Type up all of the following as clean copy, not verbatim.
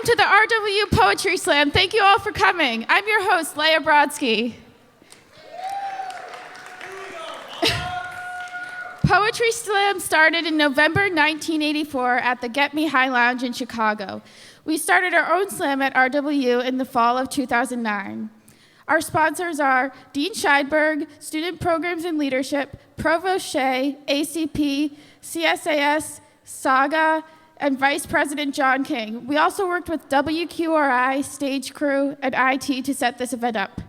to the RW Poetry Slam. Thank you all for coming. I'm your host, Leah Brodsky. Poetry Slam started in November 1984 at the Get Me High Lounge in Chicago. We started our own slam at RW in the fall of 2009. Our sponsors are Dean Scheidberg, Student Programs and Leadership, Provost Shea, ACP, CSAS, Saga, and Vice President John King. We also worked with WQRI, Stage Crew, and IT to set this event up.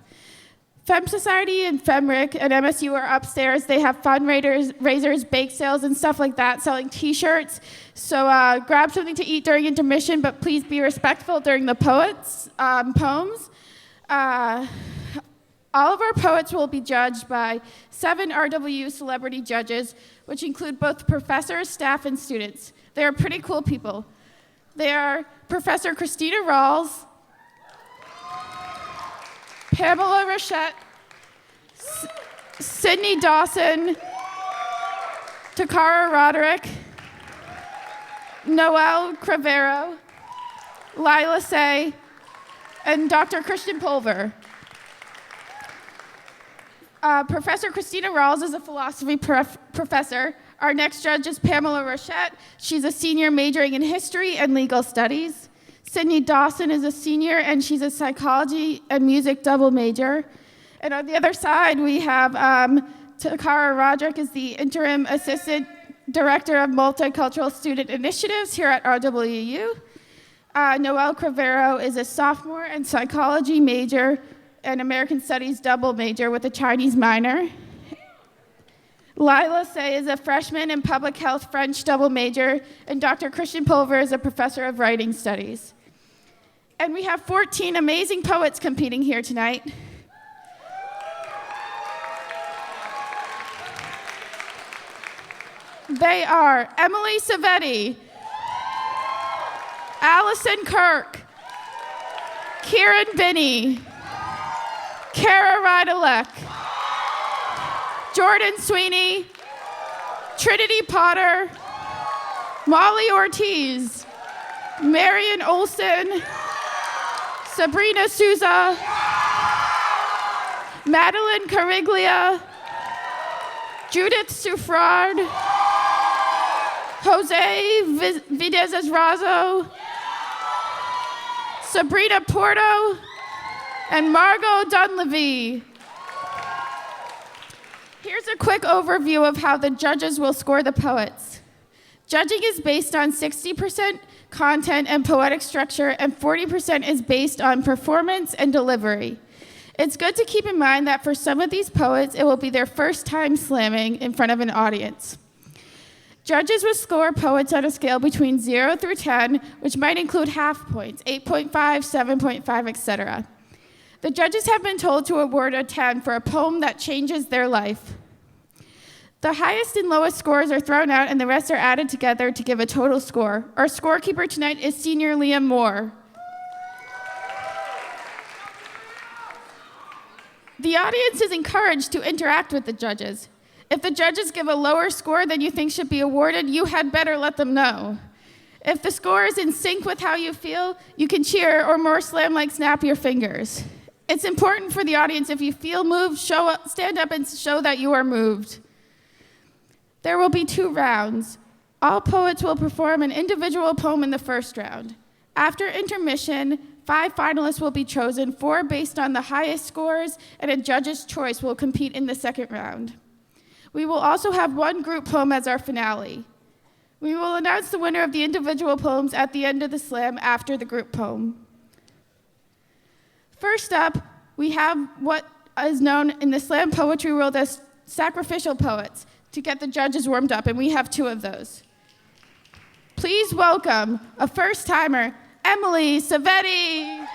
Fem Society and FEMRIC and MSU are upstairs. They have fundraisers, bake sales, and stuff like that, selling t-shirts. So grab something to eat during intermission, but please be respectful during the poems. All of our poets will be judged by 7 RW celebrity judges, which include both professors, staff, and students. They are pretty cool people. They are Professor Christina Rawls, Pamela Rochette, Sydney Dawson, Takara Roderick, Noel Cravero, Lila Say, and Dr. Christian Pulver. Professor Christina Rawls is a philosophy professor. Our next judge is Pamela Rochette. She's a senior majoring in history and legal studies. Sydney Dawson is a senior, and she's a psychology and music double major. And on the other side, we have Takara Roderick is the interim assistant director of multicultural student initiatives here at RWU. Noel Cravero is a sophomore and psychology major and American Studies double major with a Chinese minor. Lila Say is a freshman in public health French double major, and Dr. Christian Pulver is a professor of writing studies. And we have 14 amazing poets competing here tonight. They are Emily Savetti, Allison Kirk, Kieran Binney, Kara Rydalek, Jordan Sweeney, Trinity Potter, Molly Ortiz, Marion Olson, Sabrina Souza, Madeline Cariglia, Judith Suffrard, Jose Videz-Razo, Sabrina Porto, and Margot Dunleavy. Here's a quick overview of how the judges will score the poets. Judging is based on 60% content and poetic structure, and 40% is based on performance and delivery. It's good to keep in mind that for some of these poets, it will be their first time slamming in front of an audience. Judges will score poets on a scale between 0 through 10, which might include half points, 8.5, 7.5, etc. The judges have been told to award a 10 for a poem that changes their life. The highest and lowest scores are thrown out and the rest are added together to give a total score. Our scorekeeper tonight is Senior Liam Moore. The audience is encouraged to interact with the judges. If the judges give a lower score than you think should be awarded, you had better let them know. If the score is in sync with how you feel, you can cheer or more slam-like snap your fingers. It's important for the audience, if you feel moved, stand up and show that you are moved. There will be 2 rounds. All poets will perform an individual poem in the first round. After intermission, 5 finalists will be chosen, 4 based on the highest scores, and a judge's choice will compete in the second round. We will also have 1 group poem as our finale. We will announce the winner of the individual poems at the end of the slam after the group poem. First up, we have what is known in the slam poetry world as sacrificial poets to get the judges warmed up, and we have 2 of those. Please welcome a first-timer, Emily Savetti.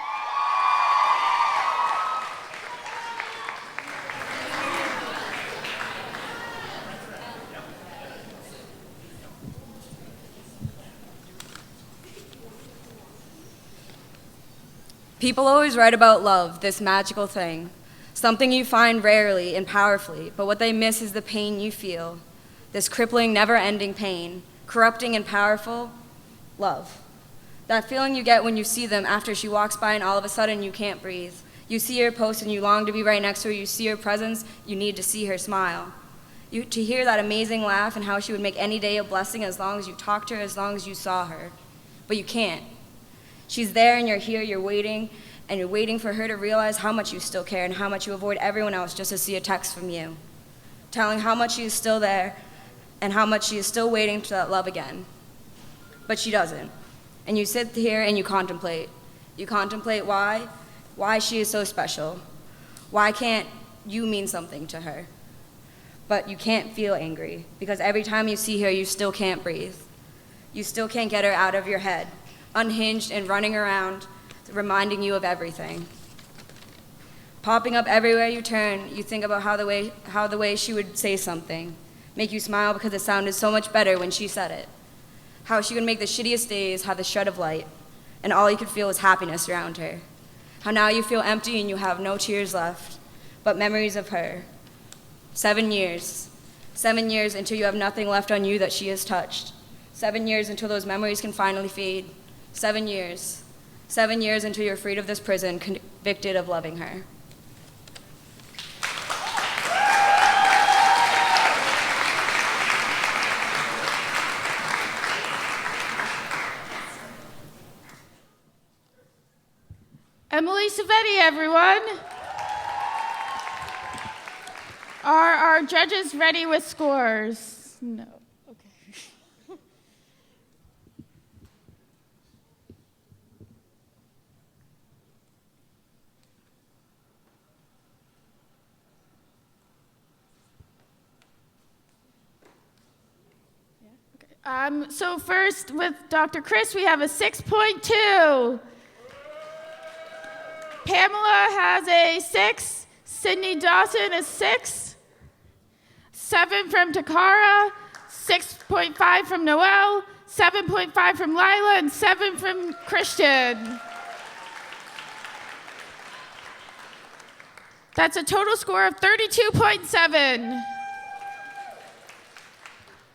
People always write about love, this magical thing, something you find rarely and powerfully, but what they miss is the pain you feel, this crippling, never-ending pain, corrupting and powerful love. That feeling you get when you see them after she walks by and all of a sudden you can't breathe. You see her post and you long to be right next to her. You see her presence, you need to see her smile. To hear that amazing laugh and how she would make any day a blessing as long as you talked to her, as long as you saw her. But you can't. She's there and you're here, you're waiting for her to realize how much you still care and how much you avoid everyone else just to see a text from you, telling how much she is still there and how much she is still waiting for that love again. But she doesn't. And you sit here and you contemplate. You contemplate why she is so special. Why can't you mean something to her? But you can't feel angry, because every time you see her, you still can't breathe. You still can't get her out of your head, unhinged and running around, reminding you of everything. Popping up everywhere you turn, you think about how the way she would say something, make you smile because it sounded so much better when she said it. How she would make the shittiest days have the shred of light, and all you could feel was happiness around her. How now you feel empty and you have no tears left, but memories of her. 7 years. 7 years until you have nothing left on you that she has touched. 7 years until those memories can finally fade. 7 years. 7 years until you're freed of this prison, convicted of loving her. Emily Savetti, everyone. Are our judges ready with scores? No. Okay. So first, with Dr. Chris, we have a 6.2. Pamela has a 6. Sydney Dawson is 6. 7 from Takara, 6.5 from Noelle, 7.5 from Lila, and 7 from Christian. That's a total score of 32.7.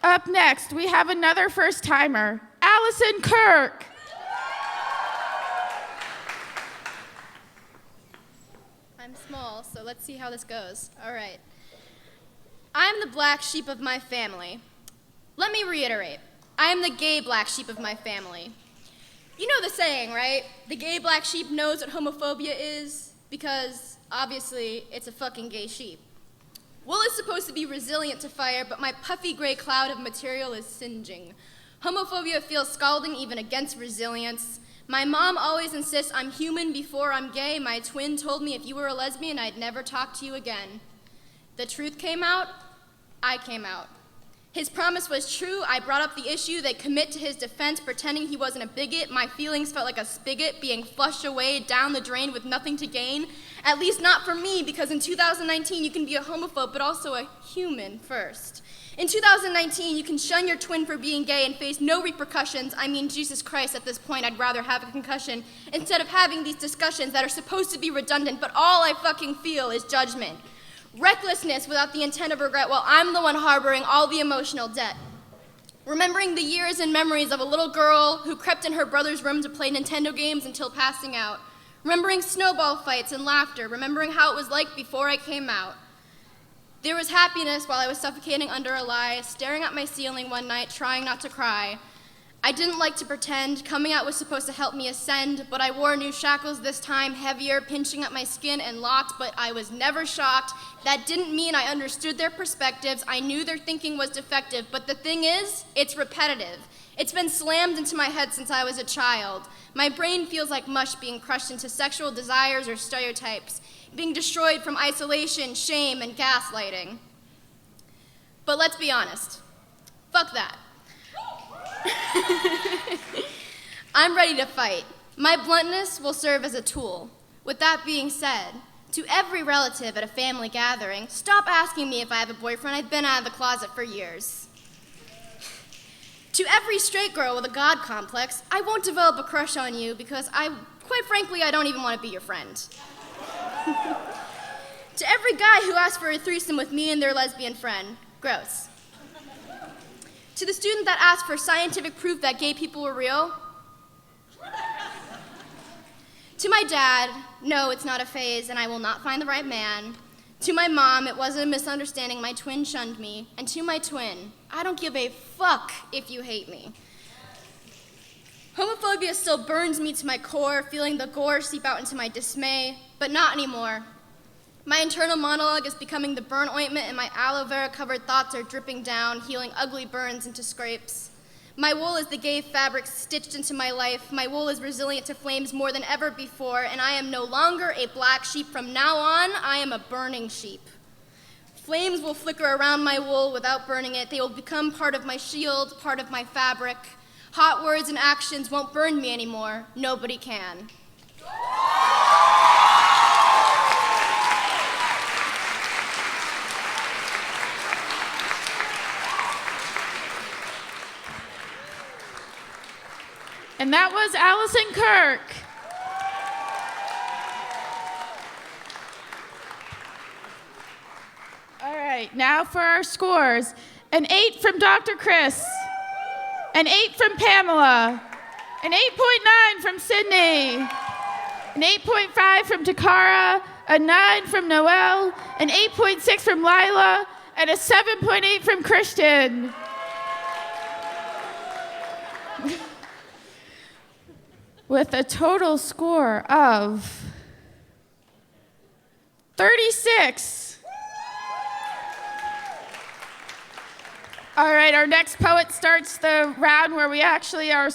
Up next, we have another first-timer, Allison Kirk. I'm small, so let's see how this goes. All right. I'm the black sheep of my family. Let me reiterate. I am the gay black sheep of my family. You know the saying, right? The gay black sheep knows what homophobia is because, obviously, it's a fucking gay sheep. Wool is supposed to be resilient to fire, but my puffy gray cloud of material is singeing. Homophobia feels scalding even against resilience. My mom always insists I'm human before I'm gay. My twin told me if you were a lesbian, I'd never talk to you again. The truth came out, I came out. His promise was true. I brought up the issue. They commit to his defense, pretending he wasn't a bigot. My feelings felt like a spigot being flushed away down the drain with nothing to gain. At least not for me, because in 2019 you can be a homophobe, but also a human first. In 2019, you can shun your twin for being gay and face no repercussions. I mean, Jesus Christ, at this point, I'd rather have a concussion instead of having these discussions that are supposed to be redundant, but all I fucking feel is judgment. Recklessness without the intent of regret while I'm the one harboring all the emotional debt. Remembering the years and memories of a little girl who crept in her brother's room to play Nintendo games until passing out. Remembering snowball fights and laughter. Remembering how it was like before I came out. There was happiness while I was suffocating under a lie, staring at my ceiling one night, trying not to cry. I didn't like to pretend. Coming out was supposed to help me ascend, but I wore new shackles this time, heavier, pinching at my skin and locked, but I was never shocked. That didn't mean I understood their perspectives. I knew their thinking was defective, but the thing is, it's repetitive. It's been slammed into my head since I was a child. My brain feels like mush being crushed into sexual desires or stereotypes, being destroyed from isolation, shame, and gaslighting. But let's be honest. Fuck that. I'm ready to fight. My bluntness will serve as a tool. With that being said, to every relative at a family gathering, stop asking me if I have a boyfriend. I've been out of the closet for years. To every straight girl with a God complex, I won't develop a crush on you because quite frankly, I don't even want to be your friend. To every guy who asks for a threesome with me and their lesbian friend, gross. To the student that asked for scientific proof that gay people were real, To my dad, no, it's not a phase, and I will not find the right man. To my mom, it wasn't a misunderstanding, my twin shunned me. And to my twin, I don't give a fuck if you hate me. Homophobia still burns me to my core, feeling the gore seep out into my dismay, but not anymore. My internal monologue is becoming the burn ointment, and my aloe vera covered thoughts are dripping down, healing ugly burns into scrapes. My wool is the gay fabric stitched into my life. My wool is resilient to flames more than ever before, and I am no longer a black sheep. From now on, I am a burning sheep. Flames will flicker around my wool without burning it. They will become part of my shield, part of my fabric. Hot words and actions won't burn me anymore. Nobody can. And that was Allison Kirk. All right, now for our scores. An 8 from Dr. Chris. An 8 from Pamela. An 8.9 from Sydney. An 8.5 from Takara. A 9 from Noelle. An 8.6 from Lila. And a 7.8 from Christian. With a total score of 36. All right, our next poet starts the round where we actually are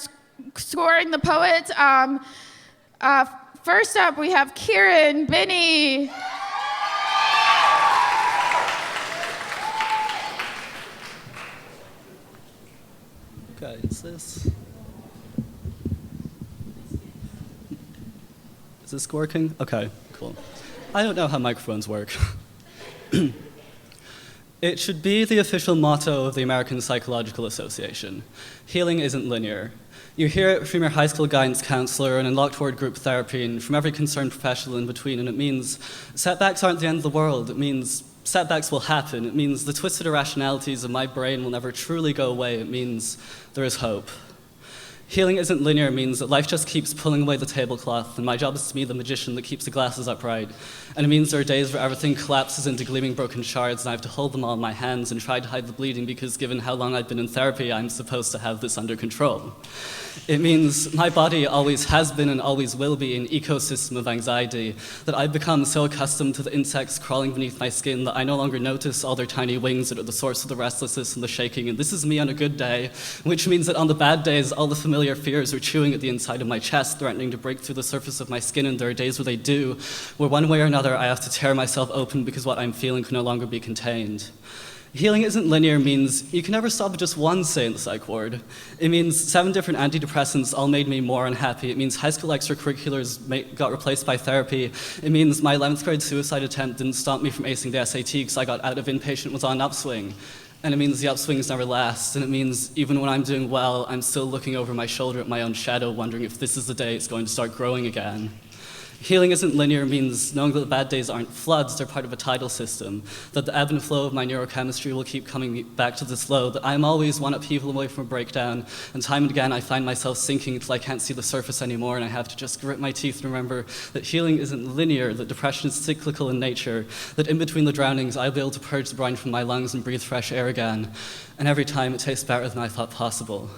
scoring the poets. First up, we have Kieran Binney. Okay, is this working? Okay, cool. I don't know how microphones work. It should be the official motto of the American Psychological Association. Healing isn't linear. You hear it from your high school guidance counselor and in locked-word group therapy and from every concerned professional in between, and it means setbacks aren't the end of the world. It means setbacks will happen. It means the twisted irrationalities of my brain will never truly go away. It means there is hope. Healing isn't linear means that life just keeps pulling away the tablecloth, and my job is to be the magician that keeps the glasses upright. And it means there are days where everything collapses into gleaming broken shards, and I have to hold them all in my hands and try to hide the bleeding because given how long I've been in therapy, I'm supposed to have this under control. It means my body always has been and always will be an ecosystem of anxiety, that I've become so accustomed to the insects crawling beneath my skin that I no longer notice all their tiny wings that are the source of the restlessness and the shaking, and this is me on a good day, which means that on the bad days, all the familiar fears are chewing at the inside of my chest, threatening to break through the surface of my skin, and there are days where they do, where one way or another I have to tear myself open because what I'm feeling can no longer be contained. Healing isn't linear means you can never stop at just one say in the psych ward. It means 7 different antidepressants all made me more unhappy. It means high school extracurriculars got replaced by therapy. It means my 11th grade suicide attempt didn't stop me from acing the SAT because I got out of inpatient was on upswing. And it means the upswings never last. And it means even when I'm doing well, I'm still looking over my shoulder at my own shadow, wondering if this is the day it's going to start growing again. Healing isn't linear means knowing that the bad days aren't floods, they're part of a tidal system, that the ebb and flow of my neurochemistry will keep coming back to this flow, that I'm always one upheaval away from a breakdown, and time and again I find myself sinking until I can't see the surface anymore, and I have to just grit my teeth and remember that healing isn't linear, that depression is cyclical in nature, that in between the drownings I'll be able to purge the brine from my lungs and breathe fresh air again, and every time it tastes better than I thought possible.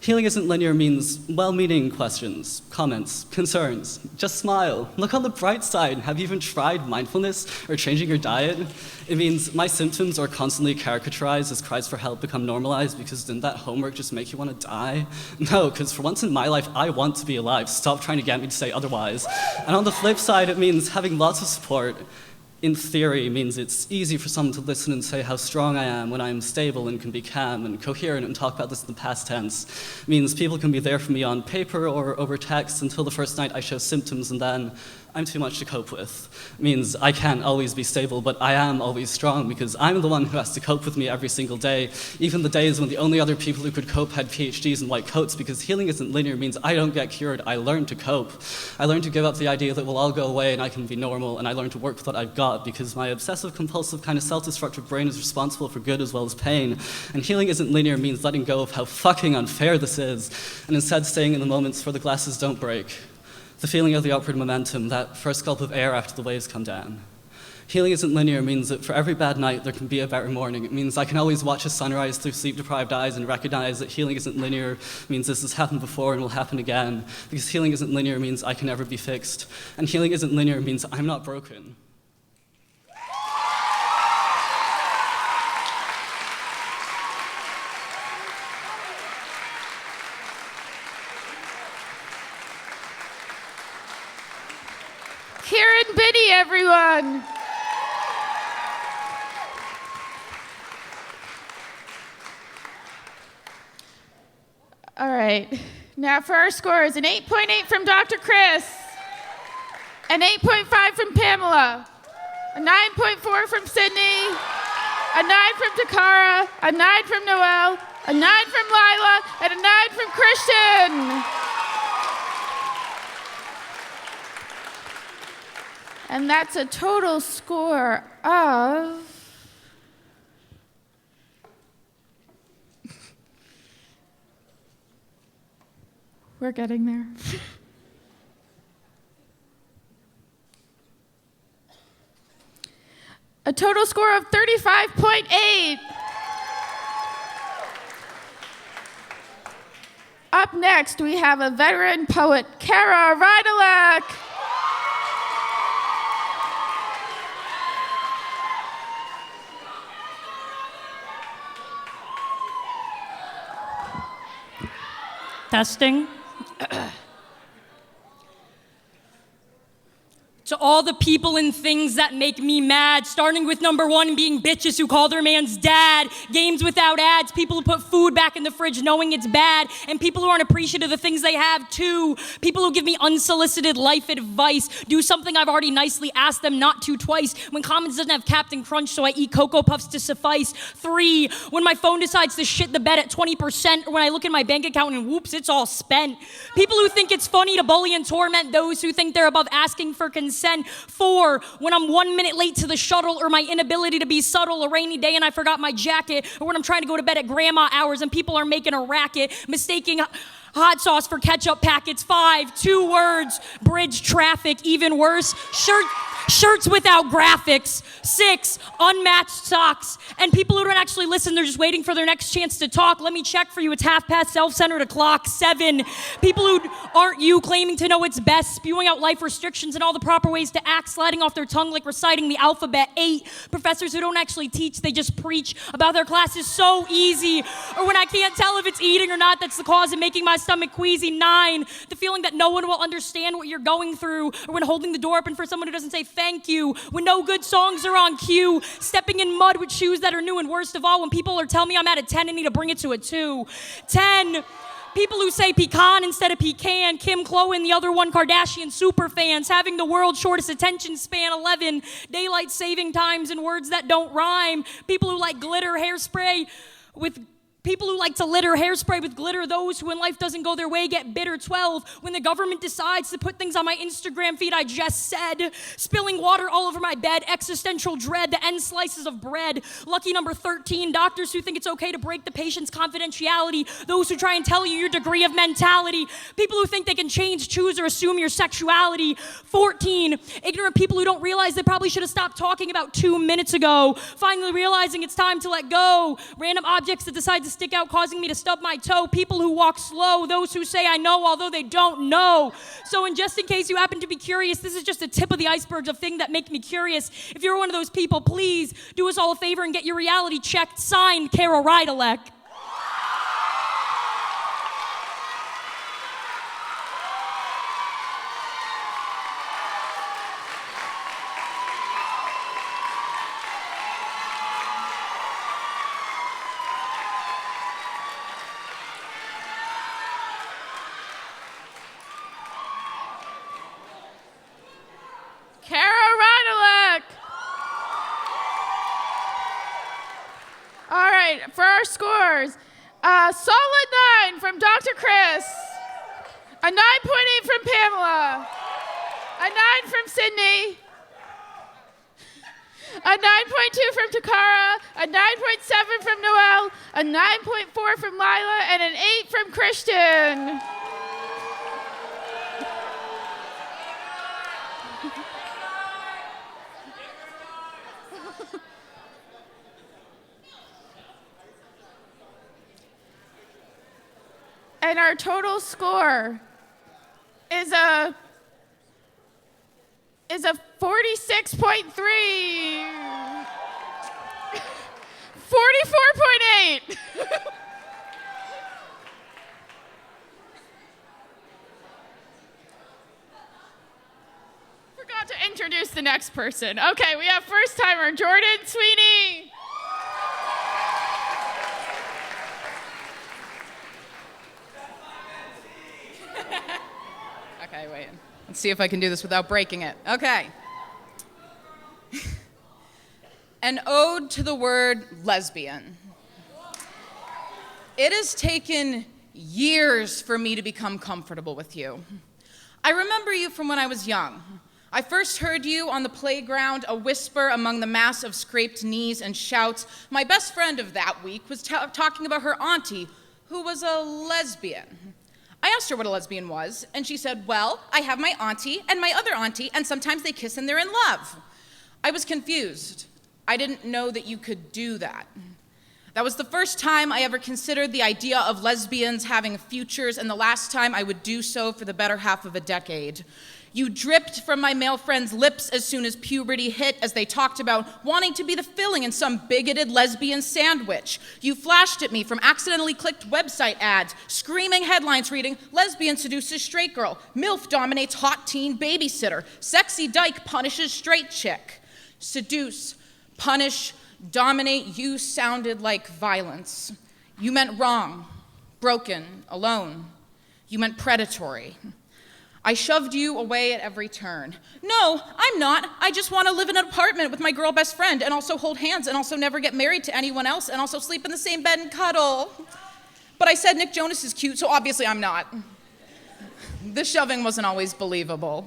Healing isn't linear means well-meaning questions, comments, concerns. Just smile. Look on the bright side. Have you even tried mindfulness or changing your diet? It means my symptoms are constantly caricaturized as cries for help become normalized because didn't that homework just make you want to die? No, because for once in my life, I want to be alive. Stop trying to get me to say otherwise. And on the flip side, it means having lots of support. In theory, means it's easy for someone to listen and say how strong I am when I'm stable and can be calm and coherent and talk about this in the past tense. It means people can be there for me on paper or over text until the first night I show symptoms and then I'm too much to cope with. It means I can't always be stable, but I am always strong because I'm the one who has to cope with me every single day, even the days when the only other people who could cope had PhDs and white coats, because healing isn't linear means I don't get cured, I learn to cope. I learn to give up the idea that we'll all go away and I can be normal, and I learn to work with what I've got because my obsessive-compulsive kind of self-destructive brain is responsible for good as well as pain. And healing isn't linear means letting go of how fucking unfair this is, and instead staying in the moments where the glasses don't break. the feeling of the upward momentum, that first gulp of air after the waves come down. Healing isn't linear means that for every bad night, there can be a better morning. It means I can always watch a sunrise through sleep-deprived eyes and recognize that healing isn't linear means this has happened before and will happen again. Because healing isn't linear means I can never be fixed. And healing isn't linear means I'm not broken. Kieran Biddy, everyone. All right, now for our scores, an 8.8 from Dr. Chris, an 8.5 from Pamela, a 9.4 from Sydney, a 9 from Takara, a 9 from Noelle, a 9 from Lila, and a 9 from Christian. And that's a total score of we're getting there. A total score of 35.8. Up next, we have a veteran poet, Kara Rydalek. Testing. To all the people and things that make me mad, starting with number 1 being bitches who call their man's dad, games without ads, people who put food back in the fridge knowing it's bad, and people who aren't appreciative of the things they have too, people who give me unsolicited life advice, do something I've already nicely asked them not to twice, when Commons doesn't have Captain Crunch so I eat Cocoa Puffs to suffice, 3, when my phone decides to shit the bed at 20%, or when I look in my bank account and whoops, it's all spent. People who think it's funny to bully and torment those who think they're above asking for consent. 4, when I'm 1 minute late to the shuttle, or my inability to be subtle, a rainy day and I forgot my jacket, or when I'm trying to go to bed at grandma hours and people are making a racket, mistaking hot sauce for ketchup packets. 5, 2 words, bridge traffic, even worse, shirts without graphics. 6, unmatched socks. And people who don't actually listen, they're just waiting for their next chance to talk. Let me check for you, it's 1/2 self-centered o'clock. 7, people who aren't you, claiming to know what's best, spewing out life restrictions and all the proper ways to act, sliding off their tongue like reciting the alphabet. 8, professors who don't actually teach, they just preach about their class is so easy. Or when I can't tell if it's eating or not, that's the cause of making my stomach queasy. 9, the feeling that no one will understand what you're going through, or when holding the door open for someone who doesn't say thank you, when no good songs are on cue, stepping in mud with shoes that are new, and worst of all, when people are telling me I'm at a 10 and need to bring it to a 2. 10, people who say pecan instead of pecan, Kim, Khloe, and the other one, Kardashian super fans, having the world's shortest attention span. 11, daylight saving times and words that don't rhyme, people who like glitter hairspray with People who like to litter hairspray with glitter, those who in life doesn't go their way get bitter. 12, when the government decides to put things on my Instagram feed I just said, spilling water all over my bed, existential dread, the end slices of bread. Lucky number 13, doctors who think it's okay to break the patient's confidentiality, those who try and tell you your degree of mentality, people who think they can change, choose, or assume your sexuality. 14, ignorant people who don't realize they probably should have stopped talking about 2 minutes ago, finally realizing it's time to let go. Random objects that decide to stick out, causing me to stub my toe. People who walk slow, those who say I know although they don't know. So, and just in case you happen to be curious, this is just the tip of the iceberg of things that make me curious. If you're one of those people, please do us all a favor and get your reality checked. Signed, Kara Rydalek. Kara Rydalek. All right, for our scores, a solid 9 from Dr. Chris, a 9.8 from Pamela, a 9 from Sydney, a 9.2 from Takara, a 9.7 from Noelle, a 9.4 from Lila, and an 8 from Christian. And our total score is a 46.3. 44.8. Forgot to introduce the next person. Okay, we have first timer Jordan Sweeney. Okay, wait. Let's see if I can do this without breaking it. Okay. An ode to the word lesbian. It has taken years for me to become comfortable with you. I remember you from when I was young. I first heard you on the playground, a whisper among the mass of scraped knees and shouts. My best friend of that week was talking about her auntie, who was a lesbian. I asked her what a lesbian was, and she said, well, I have my auntie and my other auntie, and sometimes they kiss and they're in love. I was confused. I didn't know that you could do that. That was the first time I ever considered the idea of lesbians having futures, and the last time I would do so for the better half of a decade. You dripped from my male friends' lips as soon as puberty hit, as they talked about wanting to be the filling in some bigoted lesbian sandwich. You flashed at me from accidentally clicked website ads, screaming headlines reading, lesbian seduces straight girl, MILF dominates hot teen babysitter, sexy dyke punishes straight chick. Seduce, punish, dominate, you sounded like violence. You meant wrong, broken, alone. You meant predatory. I shoved you away at every turn. No, I'm not. I just want to live in an apartment with my girl best friend and also hold hands and also never get married to anyone else and also sleep in the same bed and cuddle. But I said Nick Jonas is cute, so obviously I'm not. This shoving wasn't always believable.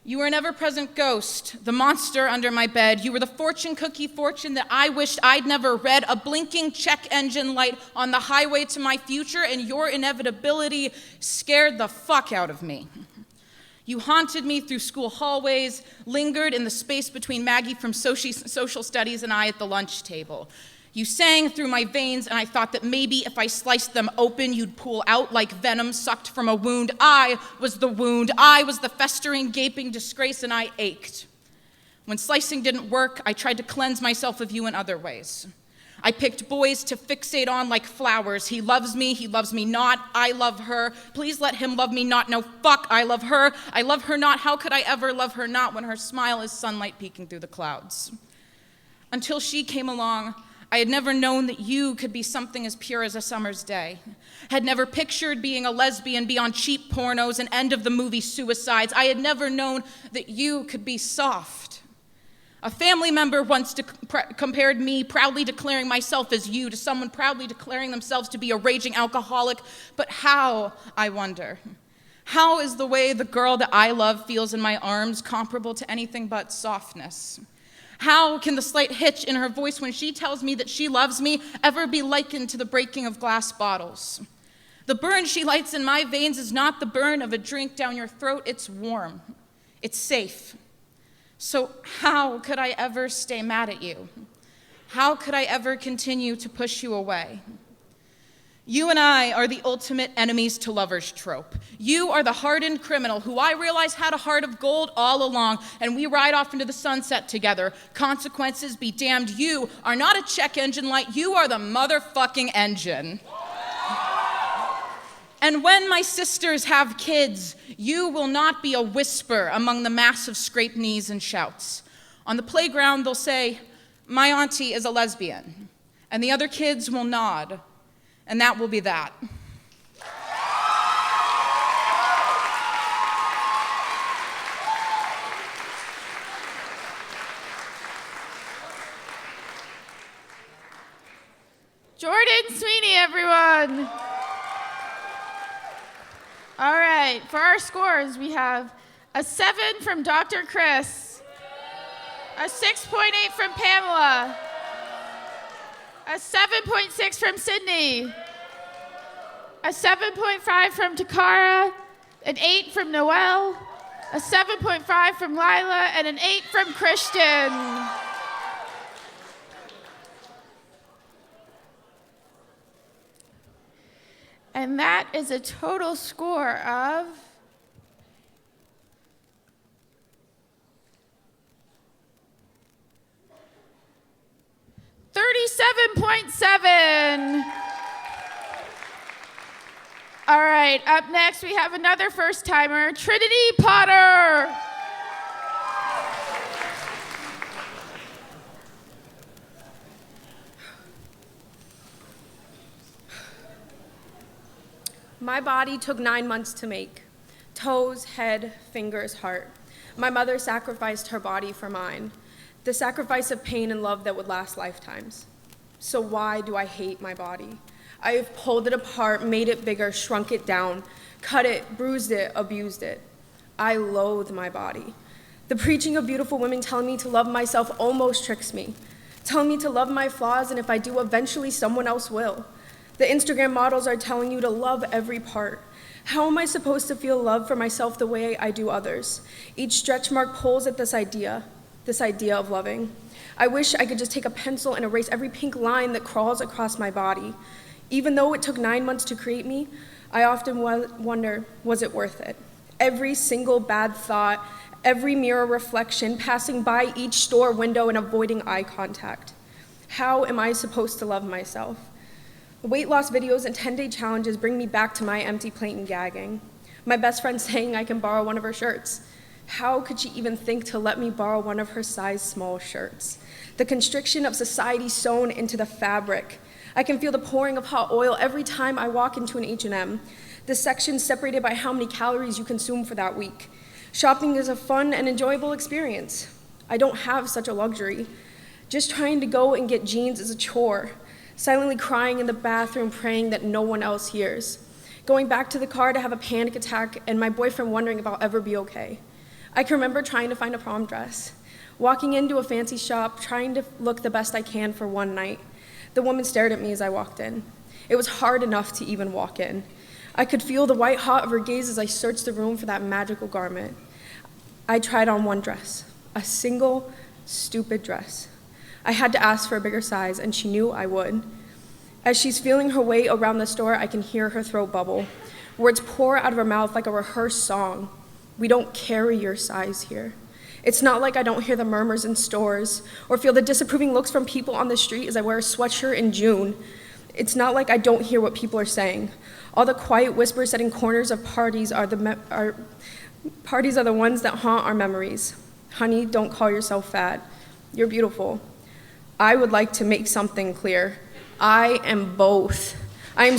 You were an ever-present ghost, the monster under my bed. You were the fortune cookie fortune that I wished I'd never read, a blinking check engine light on the highway to my future, and your inevitability scared the fuck out of me. You haunted me through school hallways, lingered in the space between Maggie from social studies and I at the lunch table. You sang through my veins, and I thought that maybe if I sliced them open, you'd pool out like venom sucked from a wound. I was the wound. I was the festering, gaping disgrace, and I ached. When slicing didn't work, I tried to cleanse myself of you in other ways. I picked boys to fixate on like flowers. He loves me not. I love her. Please let him love me not. No, fuck, I love her. I love her not. How could I ever love her not when her smile is sunlight peeking through the clouds? Until she came along, I had never known that you could be something as pure as a summer's day. Had never pictured being a lesbian beyond cheap pornos and end-of-the-movie suicides. I had never known that you could be soft. A family member once compared me proudly declaring myself as you to someone proudly declaring themselves to be a raging alcoholic. But how, I wonder? How is the way the girl that I love feels in my arms comparable to anything but softness? How can the slight hitch in her voice when she tells me that she loves me ever be likened to the breaking of glass bottles? The burn she lights in my veins is not the burn of a drink down your throat. It's warm. It's safe. So how could I ever stay mad at you? How could I ever continue to push you away? You and I are the ultimate enemies to lovers trope. You are the hardened criminal who I realize had a heart of gold all along, and we ride off into the sunset together. Consequences be damned. You are not a check engine light. You are the motherfucking engine. And when my sisters have kids, you will not be a whisper among the mass of scraped knees and shouts. On the playground, they'll say, my auntie is a lesbian, and the other kids will nod. And that will be that. Jordan Sweeney, everyone. All right, for our scores, we have a 7 from Dr. Chris, a 6.8 from Pamela, a 7.6 from Sydney, a 7.5 from Takara, an 8 from Noelle, a 7.5 from Lila, and an 8 from Christian. And that is a total score of 37.7. All right, up next we have another first timer, Trinity Potter. My body took 9 months to make. Toes, head, fingers, heart. My mother sacrificed her body for mine. The sacrifice of pain and love that would last lifetimes. So why do I hate my body? I have pulled it apart, made it bigger, shrunk it down, cut it, bruised it, abused it. I loathe my body. The preaching of beautiful women telling me to love myself almost tricks me, telling me to love my flaws, and if I do, eventually someone else will. The Instagram models are telling you to love every part. How am I supposed to feel love for myself the way I do others? Each stretch mark pulls at this idea of loving. I wish I could just take a pencil and erase every pink line that crawls across my body. Even though it took 9 months to create me, I often wonder, was it worth it? Every single bad thought, every mirror reflection, passing by each store window and avoiding eye contact. How am I supposed to love myself? The weight loss videos and 10-day challenges bring me back to my empty plate and gagging. My best friend saying I can borrow one of her shirts. How could she even think to let me borrow one of her size small shirts? The constriction of society sewn into the fabric. I can feel the pouring of hot oil every time I walk into an H&M. The section separated by how many calories you consume for that week. Shopping is a fun and enjoyable experience. I don't have such a luxury. Just trying to go and get jeans is a chore. Silently crying in the bathroom, praying that no one else hears. Going back to the car to have a panic attack and my boyfriend wondering if I'll ever be okay. I can remember trying to find a prom dress. Walking into a fancy shop, trying to look the best I can for one night. The woman stared at me as I walked in. It was hard enough to even walk in. I could feel the white hot of her gaze as I searched the room for that magical garment. I tried on one dress, a single, stupid dress. I had to ask for a bigger size, and she knew I would. As she's feeling her way around the store, I can hear her throat bubble. Words pour out of her mouth like a rehearsed song. We don't carry your size here. It's not like I don't hear the murmurs in stores or feel the disapproving looks from people on the street as I wear a sweatshirt in June. It's not like I don't hear what people are saying. All the quiet whispers said in corners of parties are the ones that haunt our memories. Honey, don't call yourself fat. You're beautiful. I would like to make something clear. I am both. I am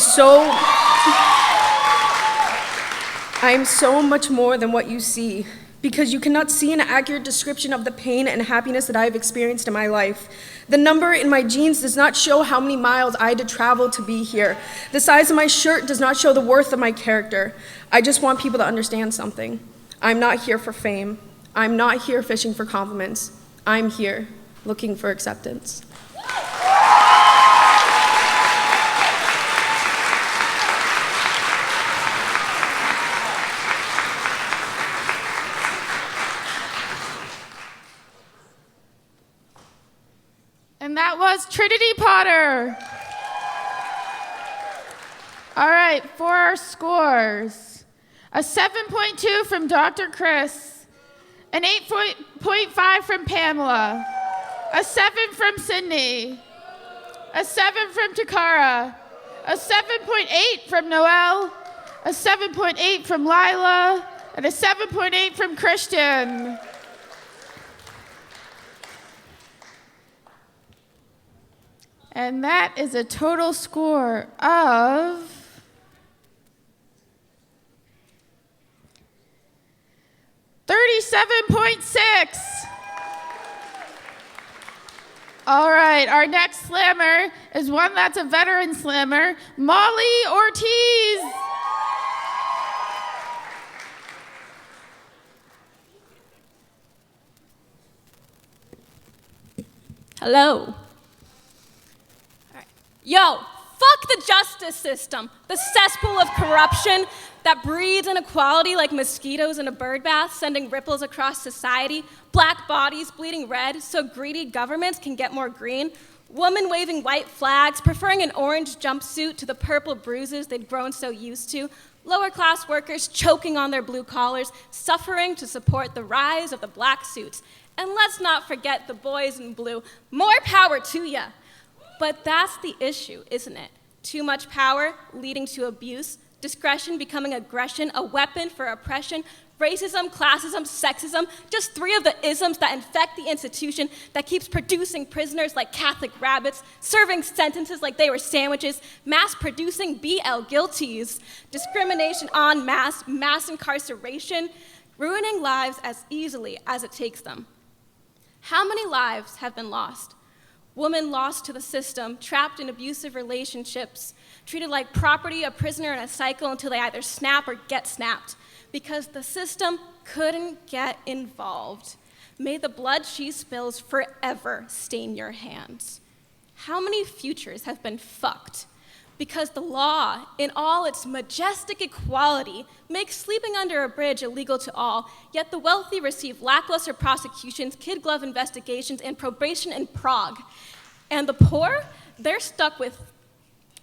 so much more than what you see, because you cannot see an accurate description of the pain and happiness that I have experienced in my life. The number in my jeans does not show how many miles I had to travel to be here. The size of my shirt does not show the worth of my character. I just want people to understand something. I'm not here for fame. I'm not here fishing for compliments. I'm here looking for acceptance. And that was Trinity Potter. All right, for our scores. A 7.2 from Dr. Chris. An 8.5 from Pamela. A 7 from Sydney. A 7 from Takara. A 7.8 from Noelle. A 7.8 from Lila. And a 7.8 from Christian. And that is a total score of 37.6. All right, our next slammer is one that's a veteran slammer, Molly Ortiz. Hello. Yo, fuck the justice system, the cesspool of corruption that breeds inequality like mosquitoes in a bird bath, sending ripples across society, black bodies bleeding red so greedy governments can get more green. Women waving white flags, preferring an orange jumpsuit to the purple bruises they'd grown so used to. Lower class workers choking on their blue collars, suffering to support the rise of the black suits. And let's not forget the boys in blue. More power to ya. But that's the issue, isn't it? Too much power leading to abuse, discretion becoming aggression, a weapon for oppression, racism, classism, sexism, just 3 of the isms that infect the institution that keeps producing prisoners like Catholic rabbits, serving sentences like they were sandwiches, mass producing BL guilties, discrimination en masse, mass incarceration, ruining lives as easily as it takes them. How many lives have been lost? Women lost to the system, trapped in abusive relationships, treated like property, a prisoner in a cycle until they either snap or get snapped, because the system couldn't get involved. May the blood she spills forever stain your hands. How many futures have been fucked? Because the law, in all its majestic equality, makes sleeping under a bridge illegal to all, yet the wealthy receive lackluster prosecutions, kid glove investigations, and probation in Prague. And the poor, they're stuck with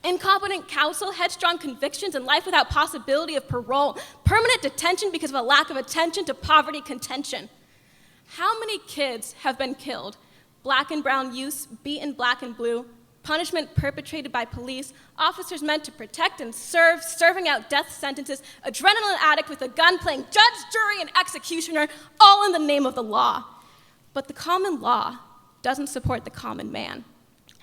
incompetent counsel, headstrong convictions, and life without possibility of parole, permanent detention because of a lack of attention to poverty contention. How many kids have been killed? Black and brown youths, beaten black and blue, punishment perpetrated by police, officers meant to protect and serve, serving out death sentences, adrenaline addict with a gun playing judge, jury, and executioner, all in the name of the law. But the common law doesn't support the common man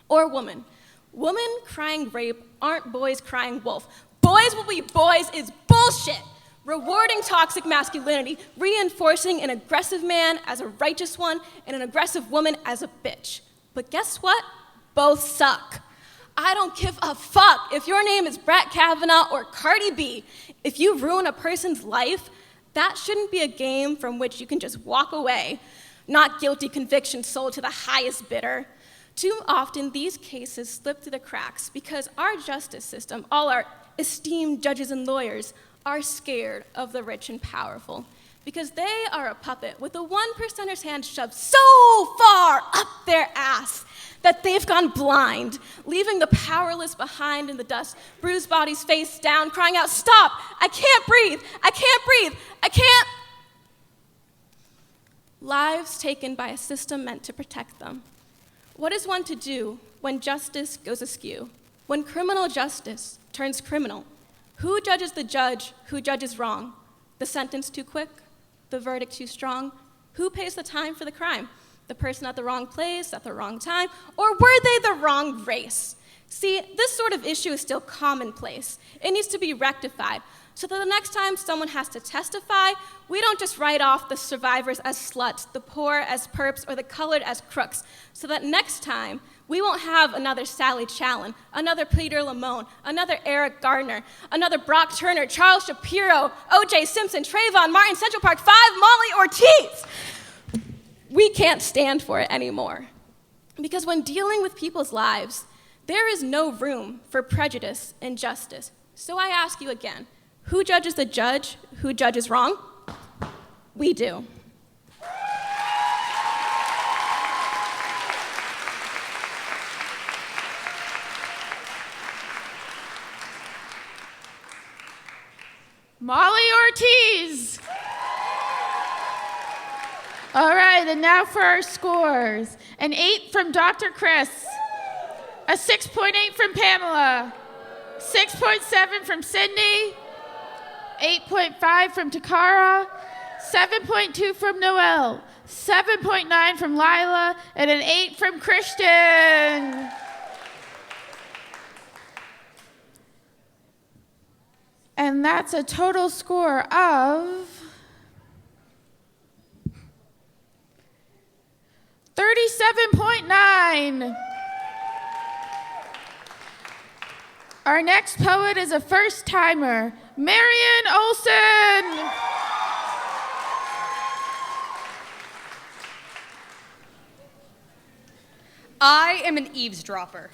or woman. Women crying rape aren't boys crying wolf. Boys will be boys is bullshit. Rewarding toxic masculinity, reinforcing an aggressive man as a righteous one and an aggressive woman as a bitch. But guess what? Both suck. I don't give a fuck if your name is Brett Kavanaugh or Cardi B. If you ruin a person's life, that shouldn't be a game from which you can just walk away. Not guilty conviction sold to the highest bidder. Too often, these cases slip through the cracks because our justice system, all our esteemed judges and lawyers, are scared of the rich and powerful because they are a puppet with a 1%er's hand shoved so far up their ass that they've gone blind, leaving the powerless behind in the dust, bruised bodies face down, crying out, "Stop! I can't breathe! I can't breathe! I can't!" Lives taken by a system meant to protect them. What is one to do when justice goes askew? When criminal justice turns criminal? Who judges the judge who judges wrong? The sentence too quick? The verdict too strong? Who pays the time for the crime? The person at the wrong place at the wrong time? Or were they the wrong race? See, this sort of issue is still commonplace. It needs to be rectified so that the next time someone has to testify, we don't just write off the survivors as sluts, the poor as perps, or the colored as crooks, so that next time we won't have another Sally Challen, another Peter Lamone, another Eric Gardner, another Brock Turner, Charles Shapiro, O.J. Simpson, Trayvon Martin, Central Park 5, Molly Ortiz. We can't stand for it anymore. Because when dealing with people's lives, there is no room for prejudice and justice. So I ask you again, who judges the judge who judges wrong? We do. Molly Ortiz. All right, and now for our scores. An 8 from Dr. Chris, a 6.8 from Pamela, 6.7 from Cindy, 8.5 from Takara, 7.2 from Noelle, 7.9 from Lila, and an 8 from Christian. And that's a total score of 37.9. Our next poet is a first-timer, Marion Olson. I am an eavesdropper.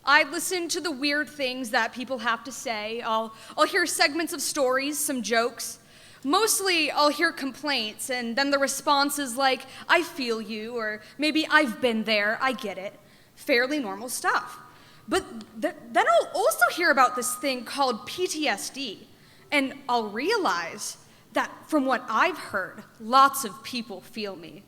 I listen to the weird things that people have to say. I'll hear segments of stories, some jokes. Mostly, I'll hear complaints, and then the response is like, "I feel you," or maybe "I've been there, I get it." Fairly normal stuff. But then I'll also hear about this thing called PTSD, and I'll realize that from what I've heard, lots of people feel me.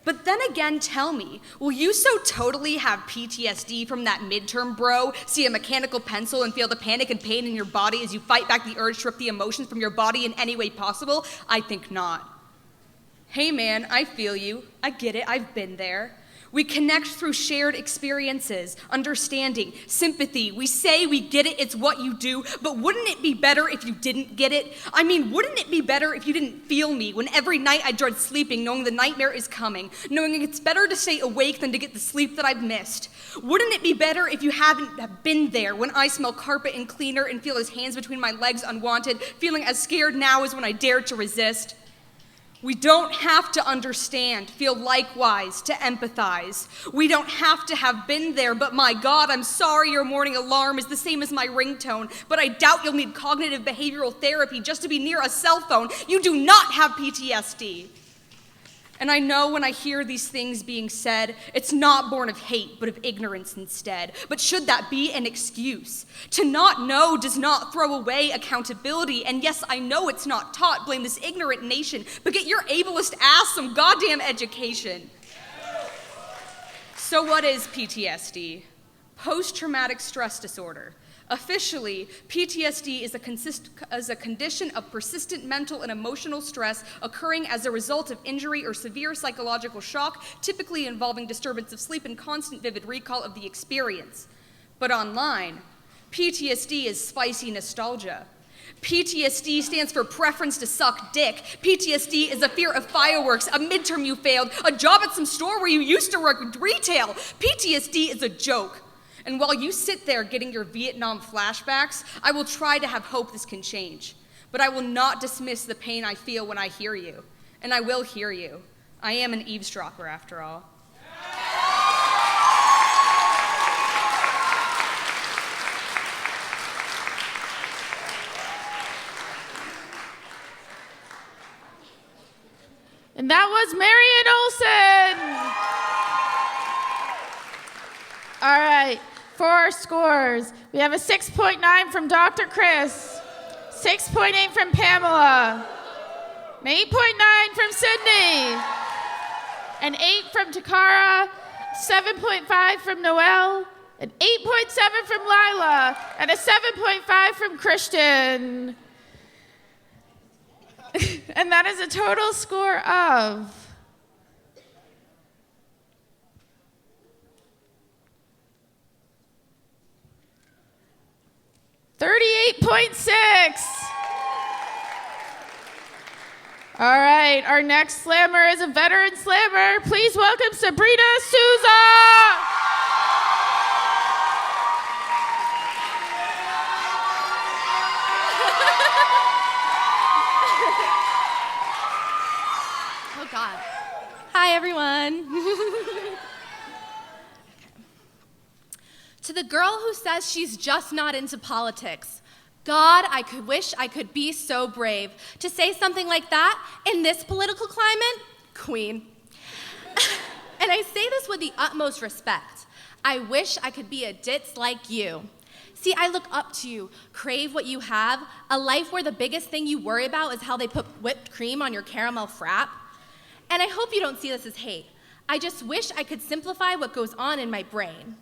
But then again, tell me, will you so totally have PTSD from that midterm, bro, see a mechanical pencil and feel the panic and pain in your body as you fight back the urge to rip the emotions from your body in any way possible? I think not. Hey man, I feel you. I get it, I've been there. We connect through shared experiences, understanding, sympathy. We say we get it, it's what you do, but wouldn't it be better if you didn't get it? I mean, wouldn't it be better if you didn't feel me when every night I dread sleeping, knowing the nightmare is coming, knowing it's better to stay awake than to get the sleep that I've missed? Wouldn't it be better if you hadn't been there when I smell carpet and cleaner and feel his hands between my legs unwanted, feeling as scared now as when I dared to resist? We don't have to understand, feel likewise, to empathize. We don't have to have been there, but my God, I'm sorry your morning alarm is the same as my ringtone, but I doubt you'll need cognitive behavioral therapy just to be near a cell phone. You do not have PTSD. And I know when I hear these things being said, it's not born of hate, but of ignorance instead. But should that be an excuse? To not know does not throw away accountability. And yes, I know it's not taught. Blame this ignorant nation. But get your ableist ass some goddamn education. So what is PTSD? Post-traumatic stress disorder. Officially, PTSD is a condition of persistent mental and emotional stress occurring as a result of injury or severe psychological shock, typically involving disturbance of sleep and constant vivid recall of the experience. But online, PTSD is spicy nostalgia. PTSD stands for preference to suck dick. PTSD is a fear of fireworks, a midterm you failed, a job at some store where you used to work retail. PTSD is a joke. And while you sit there getting your Vietnam flashbacks, I will try to have hope this can change. But I will not dismiss the pain I feel when I hear you. And I will hear you. I am an eavesdropper after all. And that was Marion Olson. All right, for our scores, we have a 6.9 from Dr. Chris, 6.8 from Pamela, an 8.9 from Sydney, an 8 from Takara, 7.5 from Noelle, an 8.7 from Lila, and a 7.5 from Christian. And that is a total score of 38.6. All right, our next slammer is a veteran slammer. Please welcome Sabrina Souza. Oh, God. Hi, everyone. To the girl who says she's just not into politics, God, I could wish I could be so brave to say something like that in this political climate, queen. And I say this with the utmost respect. I wish I could be a ditz like you. See, I look up to you, crave what you have, a life where the biggest thing you worry about is how they put whipped cream on your caramel frap. And I hope you don't see this as hate. I just wish I could simplify what goes on in my brain.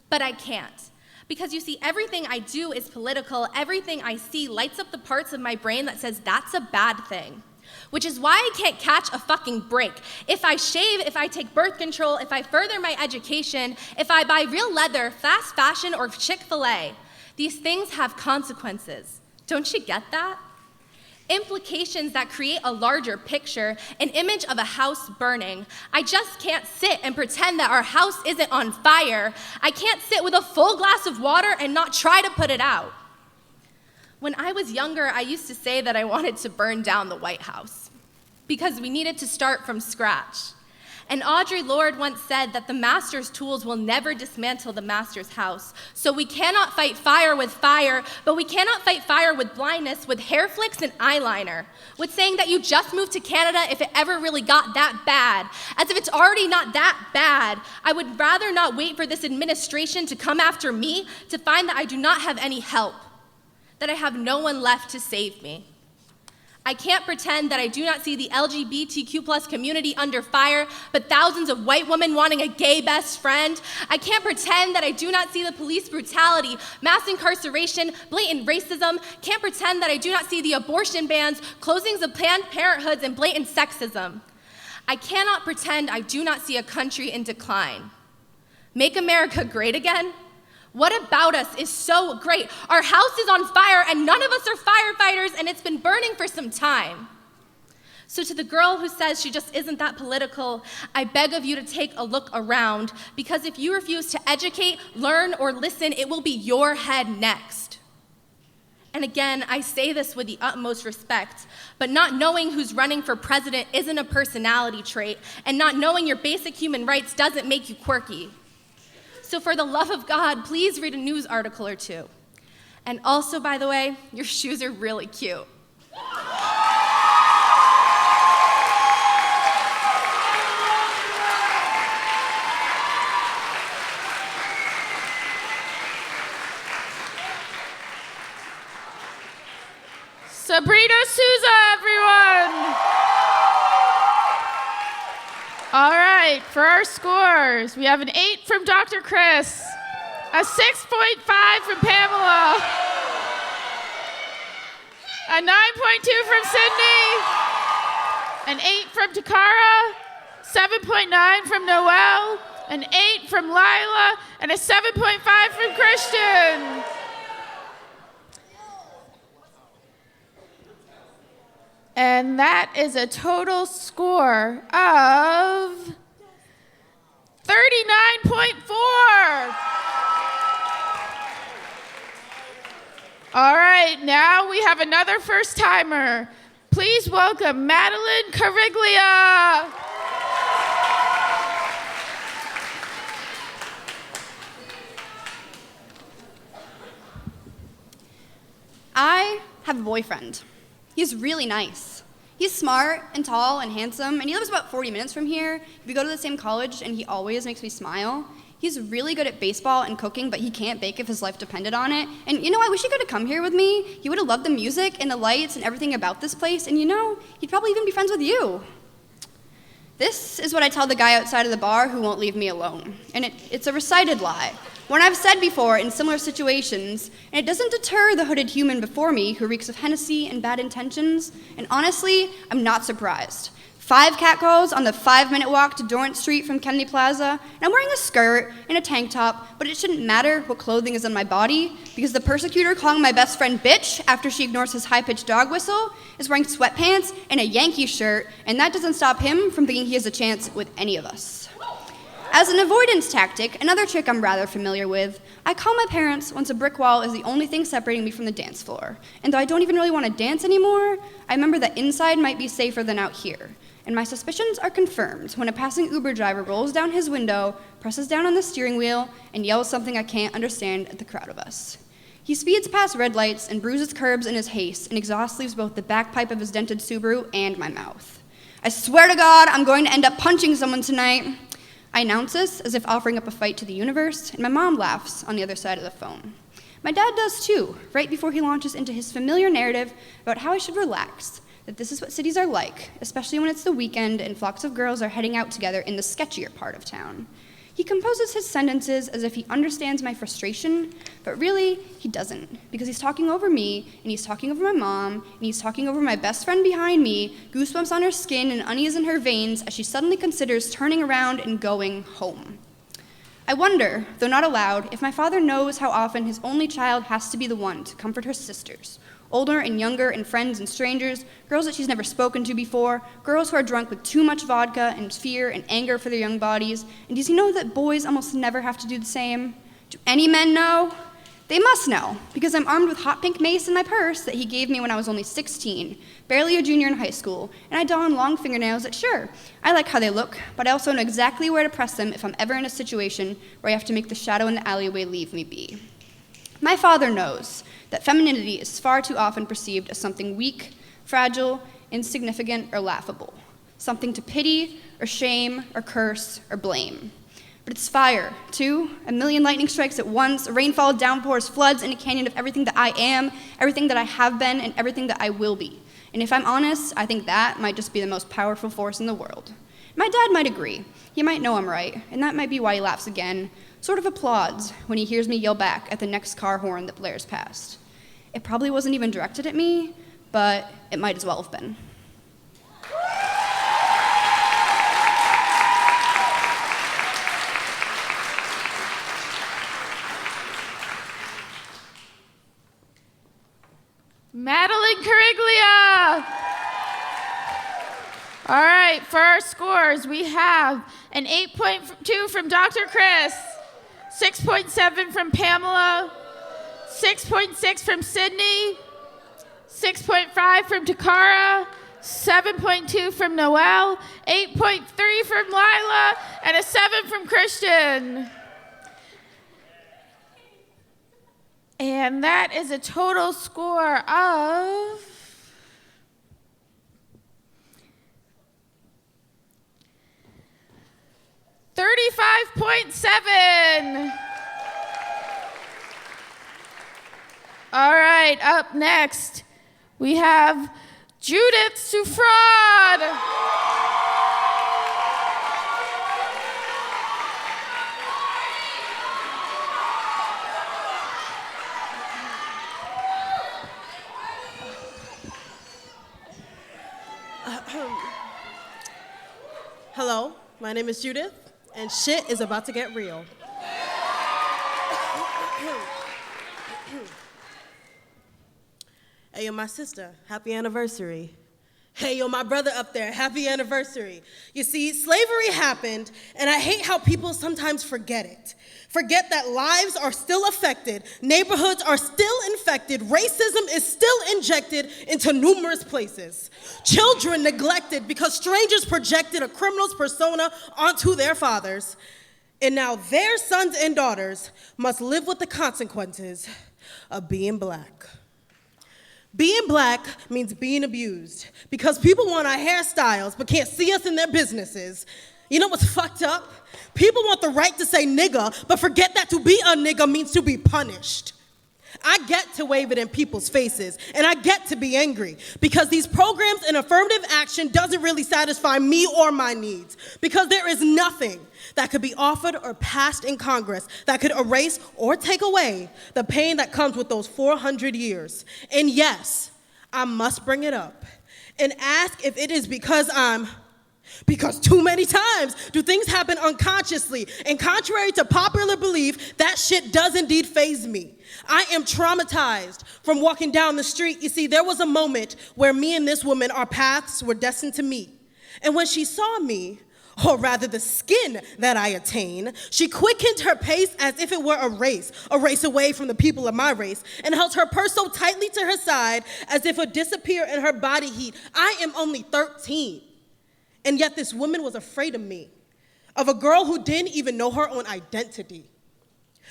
But I can't. Because you see, everything I do is political. Everything I see lights up the parts of my brain that says that's a bad thing. Which is why I can't catch a fucking break. If I shave, if I take birth control, if I further my education, if I buy real leather, fast fashion, or Chick-fil-A, these things have consequences. Don't you get that? Implications that create a larger picture, an image of a house burning. I just can't sit and pretend that our house isn't on fire. I can't sit with a full glass of water and not try to put it out. When I was younger, I used to say that I wanted to burn down the White House because we needed to start from scratch. And Audre Lorde once said that the master's tools will never dismantle the master's house. So we cannot fight fire with fire, but we cannot fight fire with blindness, with hair flicks and eyeliner, with saying that you just moved to Canada if it ever really got that bad, as if it's already not that bad. I would rather not wait for this administration to come after me to find that I do not have any help, that I have no one left to save me. I can't pretend that I do not see the LGBTQ+ community under fire, but thousands of white women wanting a gay best friend. I can't pretend that I do not see the police brutality, mass incarceration, blatant racism. Can't pretend that I do not see the abortion bans, closings of Planned Parenthoods, and blatant sexism. I cannot pretend I do not see a country in decline. Make America great again? What about us is so great? Our house is on fire and none of us are firefighters and it's been burning for some time. So to the girl who says she just isn't that political, I beg of you to take a look around, because if you refuse to educate, learn, or listen, it will be your head next. And again, I say this with the utmost respect, but not knowing who's running for president isn't a personality trait, and not knowing your basic human rights doesn't make you quirky. So for the love of God, please read a news article or two. And also, by the way, your shoes are really cute. Sabrina Souza, everyone! All right, for our scores, we have an 8 from Dr. Chris, a 6.5 from Pamela, a 9.2 from Sydney, an 8 from Takara, 7.9 from Noelle, an 8 from Lila, and a 7.5 from Christian. And that is a total score of 39.4. All right, now we have another first timer. Please welcome Madeline Cariglia. I have a boyfriend. He's really nice. He's smart and tall and handsome, and he lives about 40 minutes from here. We go to the same college, and he always makes me smile. He's really good at baseball and cooking, but he can't bake if his life depended on it. And you know, I wish he could have come here with me. He would have loved the music and the lights and everything about this place, and you know, he'd probably even be friends with you. This is what I tell the guy outside of the bar who won't leave me alone. And it's a recited lie. One I've said before in similar situations, and it doesn't deter the hooded human before me who reeks of Hennessy and bad intentions, and honestly, I'm not surprised. 5 catcalls on the 5-minute walk to Dorrance Street from Kennedy Plaza, and I'm wearing a skirt and a tank top, but it shouldn't matter what clothing is on my body, because the persecutor calling my best friend bitch after she ignores his high-pitched dog whistle is wearing sweatpants and a Yankee shirt, and that doesn't stop him from thinking he has a chance with any of us. As an avoidance tactic, another trick I'm rather familiar with, I call my parents once a brick wall is the only thing separating me from the dance floor. And though I don't even really want to dance anymore, I remember that inside might be safer than out here. And my suspicions are confirmed when a passing Uber driver rolls down his window, presses down on the steering wheel, and yells something I can't understand at the crowd of us. He speeds past red lights and bruises curbs in his haste, and exhaust leaves both the back pipe of his dented Subaru and my mouth. I swear to God, I'm going to end up punching someone tonight. I announce this as if offering up a fight to the universe, and my mom laughs on the other side of the phone. My dad does too, right before he launches into his familiar narrative about how I should relax, that this is what cities are like, especially when it's the weekend and flocks of girls are heading out together in the sketchier part of town. He composes his sentences as if he understands my frustration, but really, he doesn't, because he's talking over me, and he's talking over my mom, and he's talking over my best friend behind me, goosebumps on her skin and unease in her veins as she suddenly considers turning around and going home. I wonder, though not aloud, if my father knows how often his only child has to be the one to comfort her sisters, older and younger and friends and strangers, girls that she's never spoken to before, girls who are drunk with too much vodka and fear and anger for their young bodies. And does he know that boys almost never have to do the same? Do any men know? They must know, because I'm armed with hot pink mace in my purse that he gave me when I was only 16, barely a junior in high school, and I don long fingernails that, sure, I like how they look, but I also know exactly where to press them if I'm ever in a situation where I have to make the shadow in the alleyway leave me be. My father knows that femininity is far too often perceived as something weak, fragile, insignificant, or laughable, something to pity, or shame, or curse, or blame. But it's fire, too. A million lightning strikes at once, a rainfall, downpours, floods, and a canyon of everything that I am, everything that I have been, and everything that I will be. And if I'm honest, I think that might just be the most powerful force in the world. My dad might agree. He might know I'm right, and that might be why he laughs again, sort of applauds when he hears me yell back at the next car horn that blares past. It probably wasn't even directed at me, but it might as well have been. Madeline Cariglia. All right, for our scores, we have an 8.2 from Dr. Chris, 6.7 from Pamela, 6.6 from Sydney, 6.5 from Takara, 7.2 from Noelle, 8.3 from Lila, and a 7 from Christian. And that is a total score of 35.7. All right, up next, we have Judith Sufrad. Hello, my name is Judith, and shit is about to get real. Hey, yo, my sister, happy anniversary. Hey, yo, my brother up there, happy anniversary. You see, slavery happened, and I hate how people sometimes forget it. Forget that lives are still affected, neighborhoods are still infected, racism is still injected into numerous places. Children neglected because strangers projected a criminal's persona onto their fathers. And now their sons and daughters must live with the consequences of being black. Being black means being abused because people want our hairstyles but can't see us in their businesses. You know what's fucked up? People want the right to say nigga, but forget that to be a nigga means to be punished. I get to wave it in people's faces, and I get to be angry because these programs and affirmative action doesn't really satisfy me or my needs because there is nothing that could be offered or passed in Congress that could erase or take away the pain that comes with those 400 years. And yes, I must bring it up and ask if it is because too many times do things happen unconsciously, and contrary to popular belief, that shit does indeed faze me. I am traumatized from walking down the street. You see, there was a moment where me and this woman, our paths were destined to meet. And when she saw me, or rather the skin that I attain, she quickened her pace as if it were a race away from the people of my race, and held her purse so tightly to her side as if it would disappear in her body heat. I am only 13. And yet this woman was afraid of me, of a girl who didn't even know her own identity.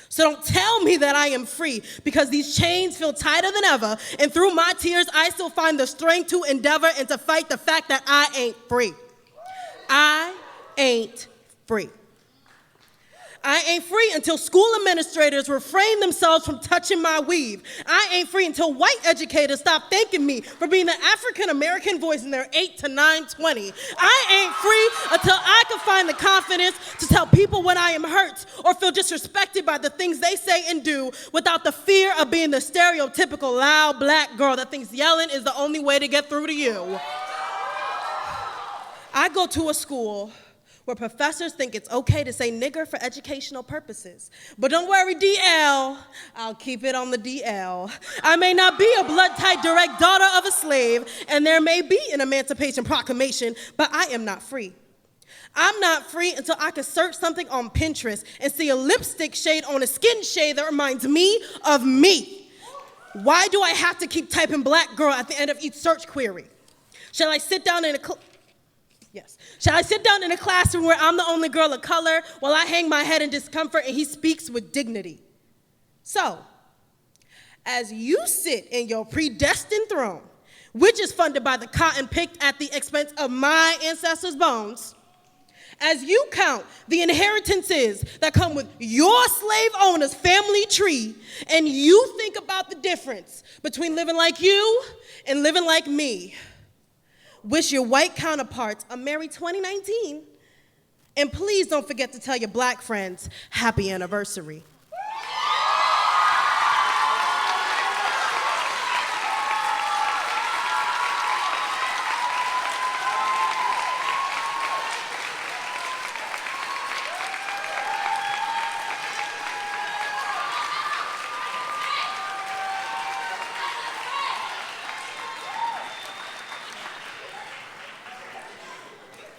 So don't tell me that I am free, because these chains feel tighter than ever, and through my tears, I still find the strength to endeavor and to fight the fact that I ain't free. I ain't free. I ain't free until school administrators refrain themselves from touching my weave. I ain't free until white educators stop thanking me for being the African-American voice in their 8 to 920. I ain't free until I can find the confidence to tell people when I am hurt or feel disrespected by the things they say and do without the fear of being the stereotypical loud black girl that thinks yelling is the only way to get through to you. I go to a school where professors think it's okay to say nigger for educational purposes. But don't worry, DL, I'll keep it on the DL. I may not be a blood-tight direct daughter of a slave, and there may be an Emancipation Proclamation, but I am not free. I'm not free until I can search something on Pinterest and see a lipstick shade on a skin shade that reminds me of me. Why do I have to keep typing black girl at the end of each search query? Shall I sit down in a classroom where I'm the only girl of color while I hang my head in discomfort and he speaks with dignity? So, as you sit in your predestined throne, which is funded by the cotton picked at the expense of my ancestors' bones, as you count the inheritances that come with your slave owner's family tree, and you think about the difference between living like you and living like me, wish your white counterparts a Merry 2019, and please don't forget to tell your black friends happy anniversary.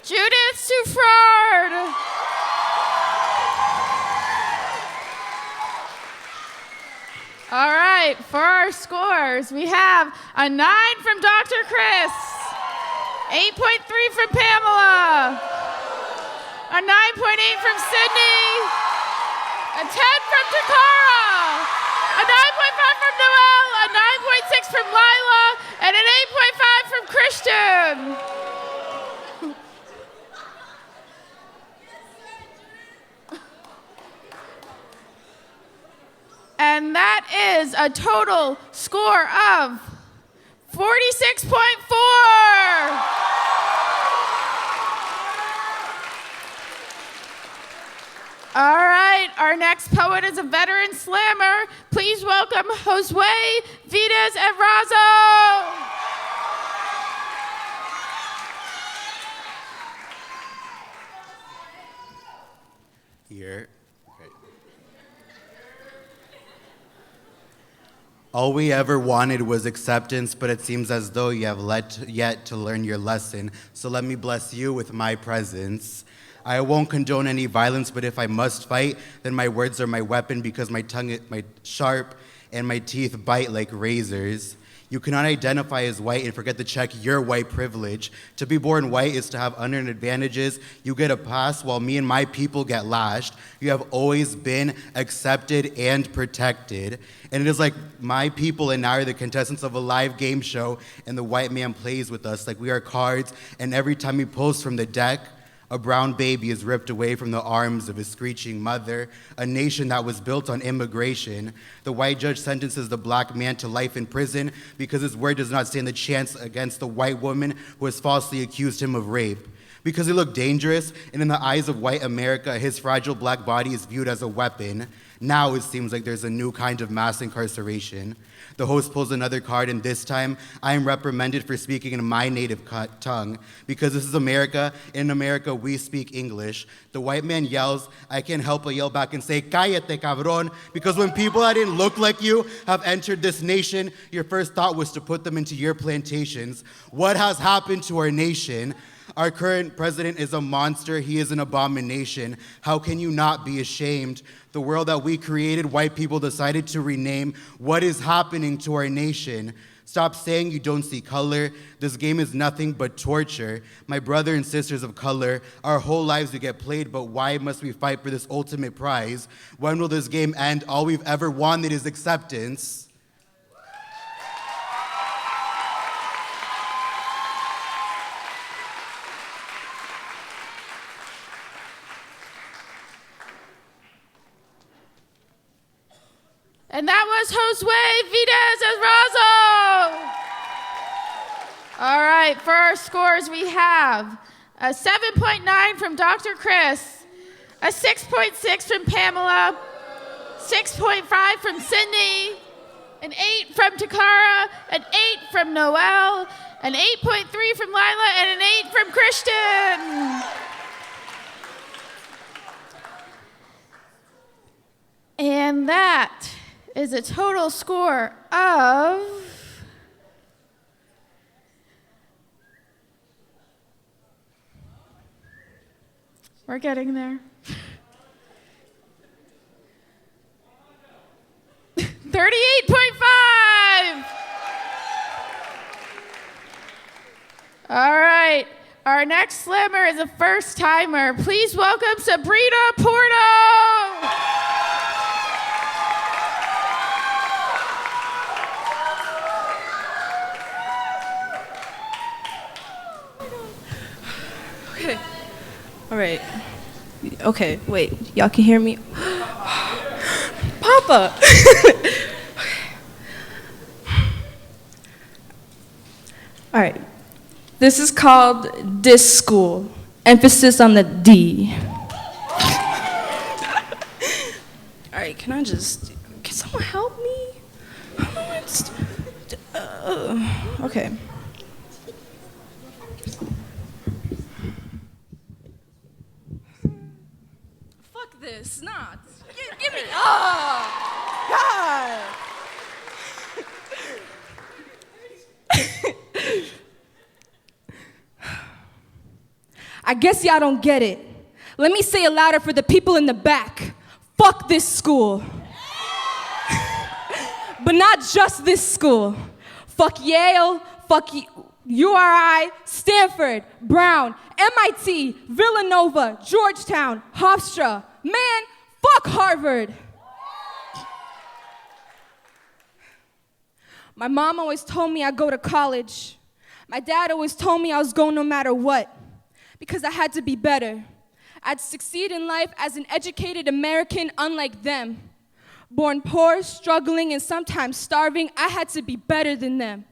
Judith Sufrard. All right, for our scores, we have a 9 from Dr. Chris, 8.3 from Pamela, a 9.8 from Sydney, a 10 from Takara, a 9.5 from Noel, a 9.6 from Lila, and an 8.5 from Christian. And that is a total score of 46.4. All right, our next poet is a veteran slammer. Please welcome Josue Vides Errazo. Here. Okay. All we ever wanted was acceptance, but it seems as though you have yet to learn your lesson. So let me bless you with my presence. I won't condone any violence, but if I must fight, then my words are my weapon because my tongue is sharp and my teeth bite like razors. You cannot identify as white and forget to check your white privilege. To be born white is to have unearned advantages. You get a pass while me and my people get lashed. You have always been accepted and protected. And it is like my people and I are the contestants of a live game show and the white man plays with us like we are cards. And every time he pulls from the deck, a brown baby is ripped away from the arms of his screeching mother, a nation that was built on immigration. The white judge sentences the black man to life in prison because his word does not stand a chance against the white woman who has falsely accused him of rape. Because he looked dangerous, and in the eyes of white America, his fragile black body is viewed as a weapon. Now it seems like there's a new kind of mass incarceration. The host pulls another card, and this time, I am reprimanded for speaking in my native tongue, because this is America. In America, we speak English. The white man yells, I can't help but yell back and say, cállate, cabrón, because when people that didn't look like you have entered this nation, your first thought was to put them into your plantations. What has happened to our nation? Our current president is a monster. He is an abomination. How can you not be ashamed? The world that we created, white people decided to rename. What is happening to our nation? Stop saying you don't see color. This game is nothing but torture. My brother and sisters of color, our whole lives we get played, but why must we fight for this ultimate prize? When will this game end? All we've ever wanted is acceptance. And that was Josue Vides Errazo. All right, for our scores, we have a 7.9 from Dr. Chris, a 6.6 from Pamela, 6.5 from Sydney, an 8 from Takara, an 8 from Noel, an 8.3 from Lila, and an 8 from Christian. And that is a total score of 46.4. We're getting there. 38.5! All right. Our next slammer is a first timer. Please welcome Sabrina Porto. Okay. All right. Okay, wait. Y'all can hear me? Papa! All right. This is called Dis School. Emphasis on the D. All right, can someone help me? Okay. Fuck this, not. Give me. Oh, God. I guess y'all don't get it. Let me say it louder for the people in the back. Fuck this school. But not just this school. Fuck Yale, fuck URI, Stanford, Brown, MIT, Villanova, Georgetown, Hofstra. Man, fuck Harvard. My mom always told me I'd go to college. My dad always told me I was going no matter what, because I had to be better. I'd succeed in life as an educated American unlike them. Born poor, struggling, and sometimes starving, I had to be better than them.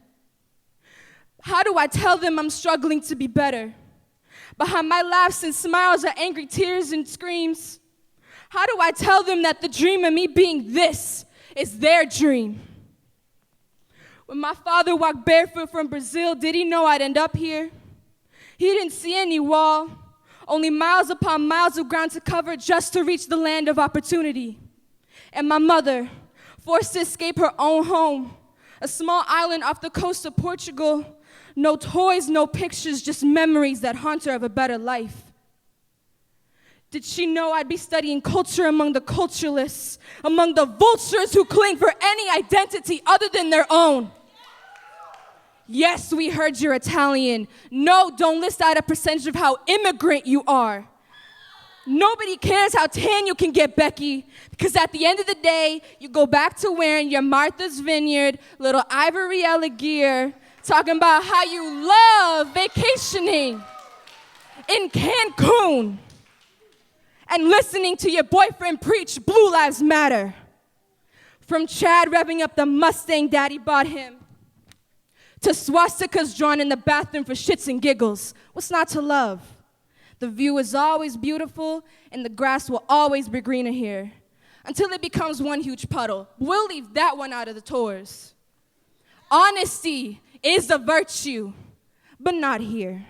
How do I tell them I'm struggling to be better? Behind my laughs and smiles are angry tears and screams. How do I tell them that the dream of me being this is their dream? When my father walked barefoot from Brazil, did he know I'd end up here? He didn't see any wall, only miles upon miles of ground to cover just to reach the land of opportunity. And my mother, forced to escape her own home, a small island off the coast of Portugal, no toys, no pictures, just memories that haunt her of a better life. Did she know I'd be studying culture among the cultureless, among the vultures who cling for any identity other than their own? Yes, we heard you're Italian. No, don't list out a percentage of how immigrant you are. Nobody cares how tan you can get, Becky, because at the end of the day, you go back to wearing your Martha's Vineyard little ivory gear, talking about how you love vacationing in Cancun and listening to your boyfriend preach Blue Lives Matter. From Chad revving up the Mustang daddy bought him, to swastikas drawn in the bathroom for shits and giggles. What's not to love? The view is always beautiful, and the grass will always be greener here, until it becomes one huge puddle. We'll leave that one out of the tours. Honesty is a virtue, but not here.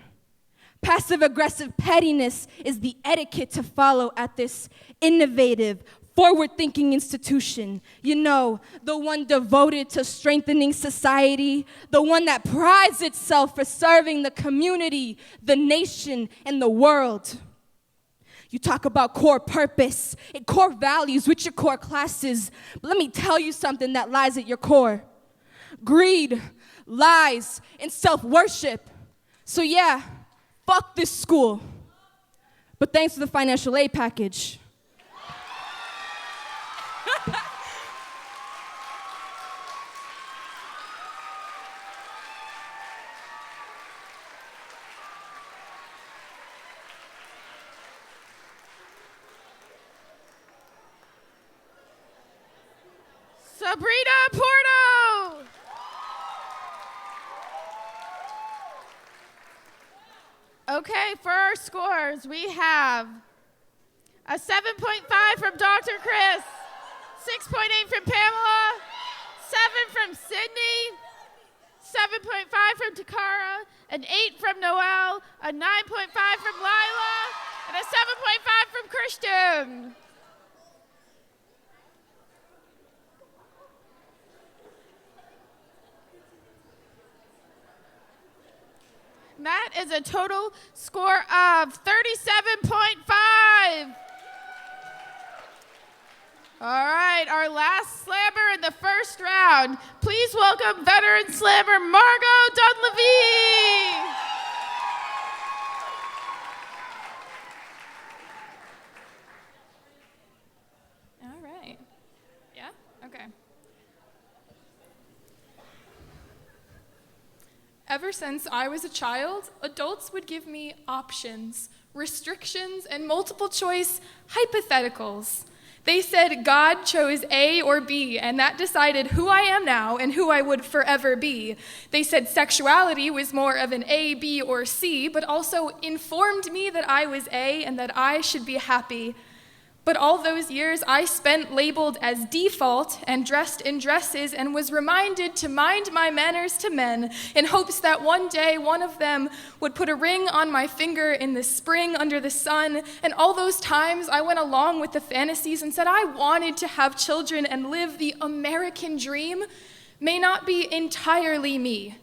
Passive-aggressive pettiness is the etiquette to follow at this innovative, forward-thinking institution. You know, the one devoted to strengthening society, the one that prides itself for serving the community, the nation, and the world. You talk about core purpose and core values with your core classes, but let me tell you something that lies at your core. Greed, lies, and self-worship. So yeah, fuck this school. But thanks to the financial aid package. Sabrina Porto. Okay, for our scores, we have a 7.5 from Dr. Chris, 6.8 from Pamela, 7 from Sydney, 7.5 from Takara, an 8 from Noel, a 9.5 from Lila, and a 7.5 from Christian. That is a total score of 37.5. All right, our last slammer in the first round. Please welcome veteran slammer Margot Dunleavy. All right. Yeah? Okay. Ever since I was a child, adults would give me options, restrictions, and multiple choice hypotheticals. They said God chose A or B, and that decided who I am now and who I would forever be. They said sexuality was more of an A, B, or C, but also informed me that I was A and that I should be happy. But all those years I spent labeled as default and dressed in dresses and was reminded to mind my manners to men in hopes that one day one of them would put a ring on my finger in the spring under the sun. And all those times I went along with the fantasies and said I wanted to have children and live the American dream may not be entirely me.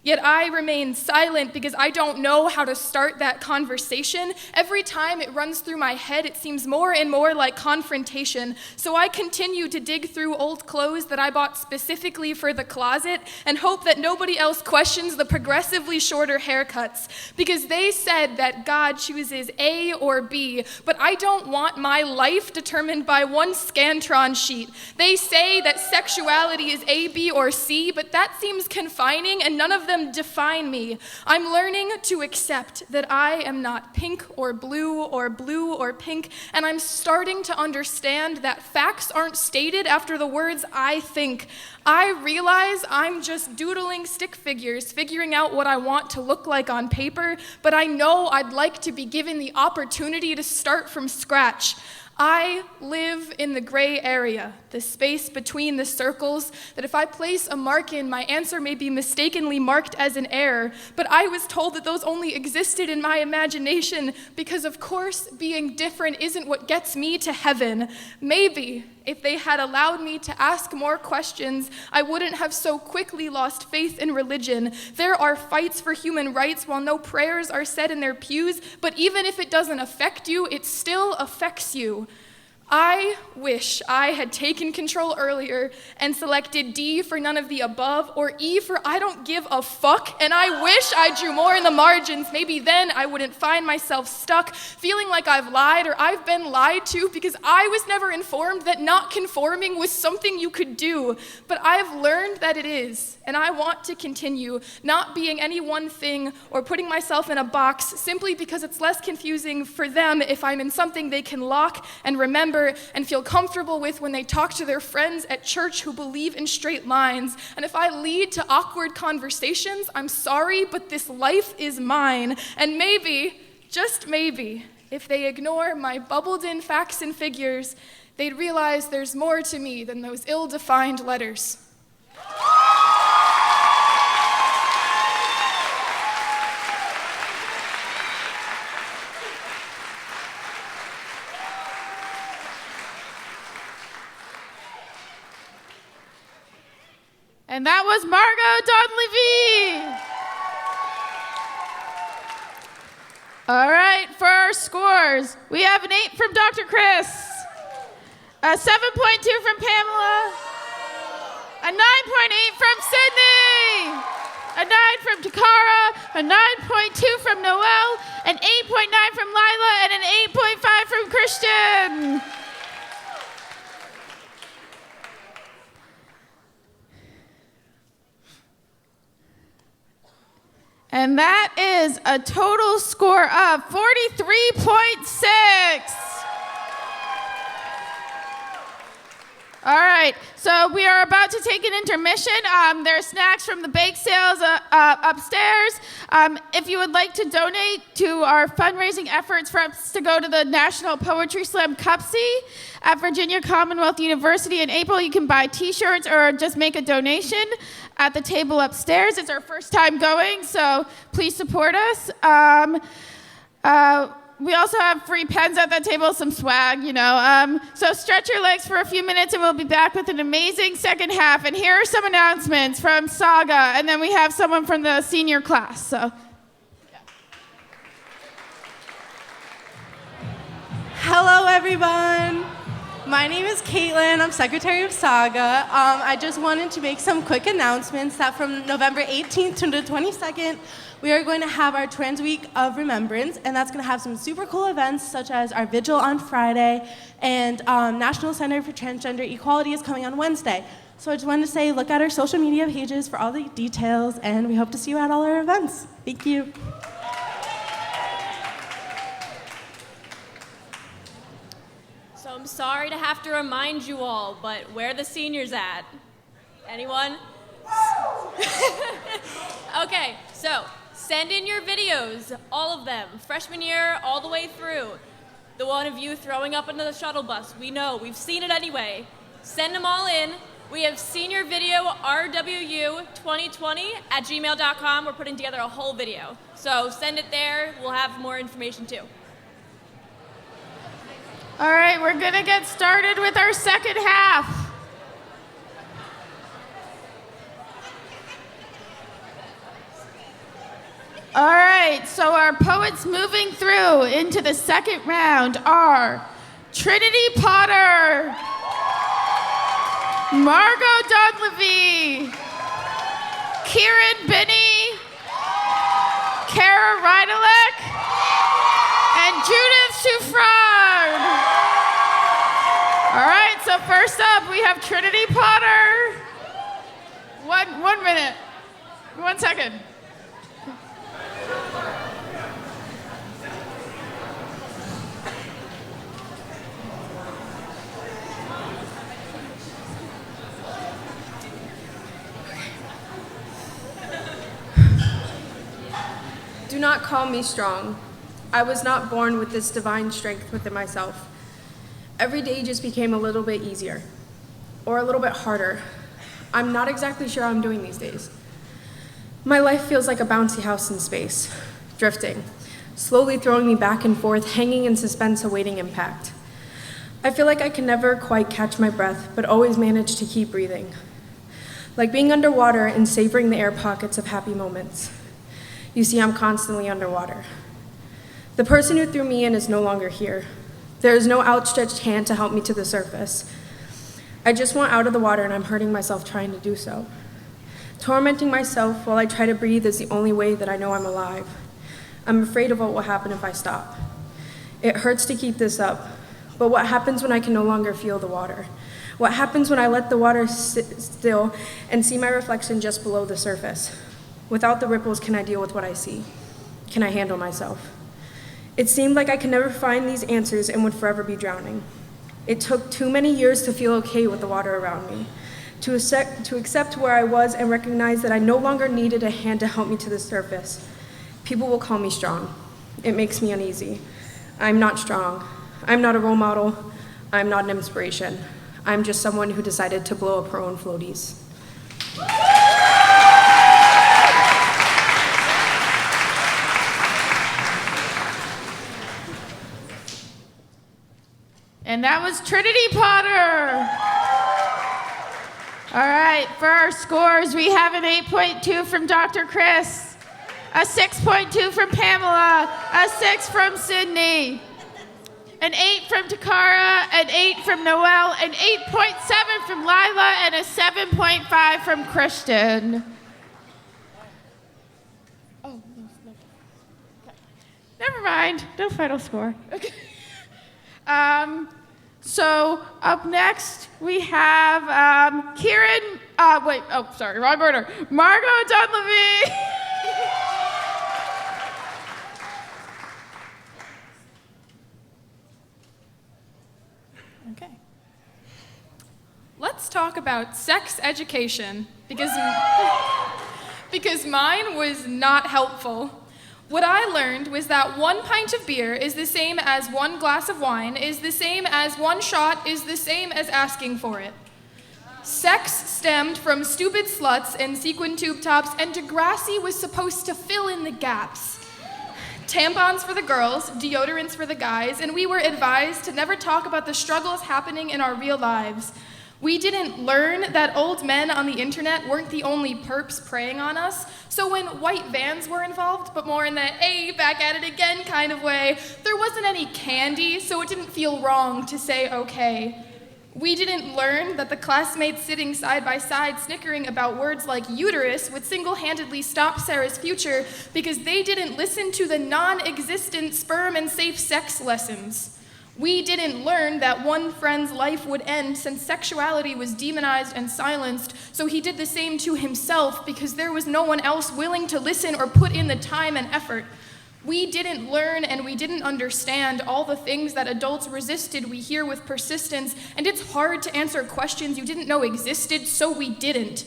Yet I remain silent because I don't know how to start that conversation. Every time it runs through my head, it seems more and more like confrontation. So I continue to dig through old clothes that I bought specifically for the closet and hope that nobody else questions the progressively shorter haircuts. Because they said that God chooses A or B, but I don't want my life determined by one Scantron sheet. They say that sexuality is A, B, or C, but that seems confining and none of them define me. I'm learning to accept that I am not pink or blue or pink, and I'm starting to understand that facts aren't stated after the words I think. I realize I'm just doodling stick figures, figuring out what I want to look like on paper, but I know I'd like to be given the opportunity to start from scratch. I live in the gray area, the space between the circles, that if I place a mark in, my answer may be mistakenly marked as an error, but I was told that those only existed in my imagination because, of course, being different isn't what gets me to heaven. Maybe if they had allowed me to ask more questions, I wouldn't have so quickly lost faith in religion. There are fights for human rights while no prayers are said in their pews, but even if it doesn't affect you, it still affects you. I wish I had taken control earlier and selected D for none of the above or E for I don't give a fuck, and I wish I drew more in the margins. Maybe then I wouldn't find myself stuck feeling like I've lied or I've been lied to because I was never informed that not conforming was something you could do. But I've learned that it is, and I want to continue not being any one thing or putting myself in a box simply because it's less confusing for them if I'm in something they can lock and remember and feel comfortable with when they talk to their friends at church who believe in straight lines. And if I lead to awkward conversations, I'm sorry, but this life is mine. And maybe, just maybe, if they ignore my bubbled-in facts and figures, they'd realize there's more to me than those ill-defined letters. And that was Margot Dunleavy. All right, for our scores, we have an 8 from Dr. Chris, a 7.2 from Pamela, a 9.8 from Sydney, a 9 from Takara, a 9.2 from Noelle, an 8.9 from Lila, and an 8.5 from Christian. And that is a total score of 43.6. All right, so we are about to take an intermission. There are snacks from the bake sales upstairs. If you would like to donate to our fundraising efforts for us to go to the National Poetry Slam Cupsy at Virginia Commonwealth University in April, you can buy t-shirts or just make a donation at the table upstairs. It's our first time going, so please support us. We also have free pens at that table, some swag, you know. So stretch your legs for a few minutes and we'll be back with an amazing second half. And here are some announcements from Saga, and then we have someone from the senior class. So, yeah. Hello, everyone. My name is Caitlin. I'm Secretary of Saga. I just wanted to make some quick announcements that from November 18th to the 22nd, we are going to have our Trans Week of Remembrance, and that's going to have some super cool events such as our vigil on Friday, and National Center for Transgender Equality is coming on Wednesday. So I just wanted to say, look at our social media pages for all the details, and we hope to see you at all our events. Thank you. So I'm sorry to have to remind you all, but where are the seniors at? Anyone? Okay, so send in your videos, all of them, freshman year all the way through. The one of you throwing up into the shuttle bus, we know, we've seen it anyway. Send them all in. We have senior video rwu2020@gmail.com. We're putting together a whole video. So send it there, we'll have more information too. All right, we're going to get started with our second half. All right, so our poets moving through into the second round are Trinity Potter, Margot Donlevy, Kieran Binney, Kara Rydalek, and Judith Souffrard. All right, so first up, we have Trinity Potter. One minute. 1 second. Do not call me strong. I was not born with this divine strength within myself. Every day just became a little bit easier, or a little bit harder. I'm not exactly sure how I'm doing these days. My life feels like a bouncy house in space, drifting, slowly throwing me back and forth, hanging in suspense awaiting impact. I feel like I can never quite catch my breath, but always manage to keep breathing. Like being underwater and savoring the air pockets of happy moments. You see, I'm constantly underwater. The person who threw me in is no longer here. There is no outstretched hand to help me to the surface. I just want out of the water, and I'm hurting myself trying to do so. Tormenting myself while I try to breathe is the only way that I know I'm alive. I'm afraid of what will happen if I stop. It hurts to keep this up, but what happens when I can no longer feel the water? What happens when I let the water sit still and see my reflection just below the surface? Without the ripples, can I deal with what I see? Can I handle myself? It seemed like I could never find these answers and would forever be drowning. It took too many years to feel okay with the water around me, to accept where I was and recognize that I no longer needed a hand to help me to the surface. People will call me strong. It makes me uneasy. I'm not strong. I'm not a role model. I'm not an inspiration. I'm just someone who decided to blow up her own floaties. And that was Trinity Potter. All right, for our scores, we have an 8.2 from Dr. Chris, a 6.2 from Pamela, a 6 from Sydney, an 8 from Takara, an 8 from Noelle, an 8.7 from Lila, and a 7.5 from Christian. Oh, no. Okay. Never mind, no final score. Okay. So up next we have Kieran. Wrong order. Margot Donlevy. Okay. Let's talk about sex education because mine was not helpful. What I learned was that 1 pint of beer is the same as 1 glass of wine, is the same as 1 shot, is the same as asking for it. Sex stemmed from stupid sluts and sequin tube tops, and Degrassi was supposed to fill in the gaps. Tampons for the girls, deodorants for the guys, and we were advised to never talk about the struggles happening in our real lives. We didn't learn that old men on the internet weren't the only perps preying on us. So when white vans were involved, but more in the hey, back at it again kind of way, there wasn't any candy, so it didn't feel wrong to say okay. We didn't learn that the classmates sitting side by side snickering about words like uterus would single-handedly stop Sarah's future because they didn't listen to the non-existent sperm and safe sex lessons. We didn't learn that one friend's life would end since sexuality was demonized and silenced, so he did the same to himself because there was no one else willing to listen or put in the time and effort. We didn't learn and we didn't understand all the things that adults resisted we hear with persistence, and it's hard to answer questions you didn't know existed, so we didn't.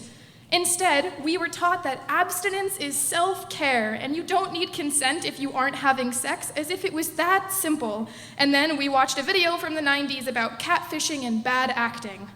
Instead, we were taught that abstinence is self-care and you don't need consent if you aren't having sex, as if it was that simple. And then we watched a video from the 90s about catfishing and bad acting.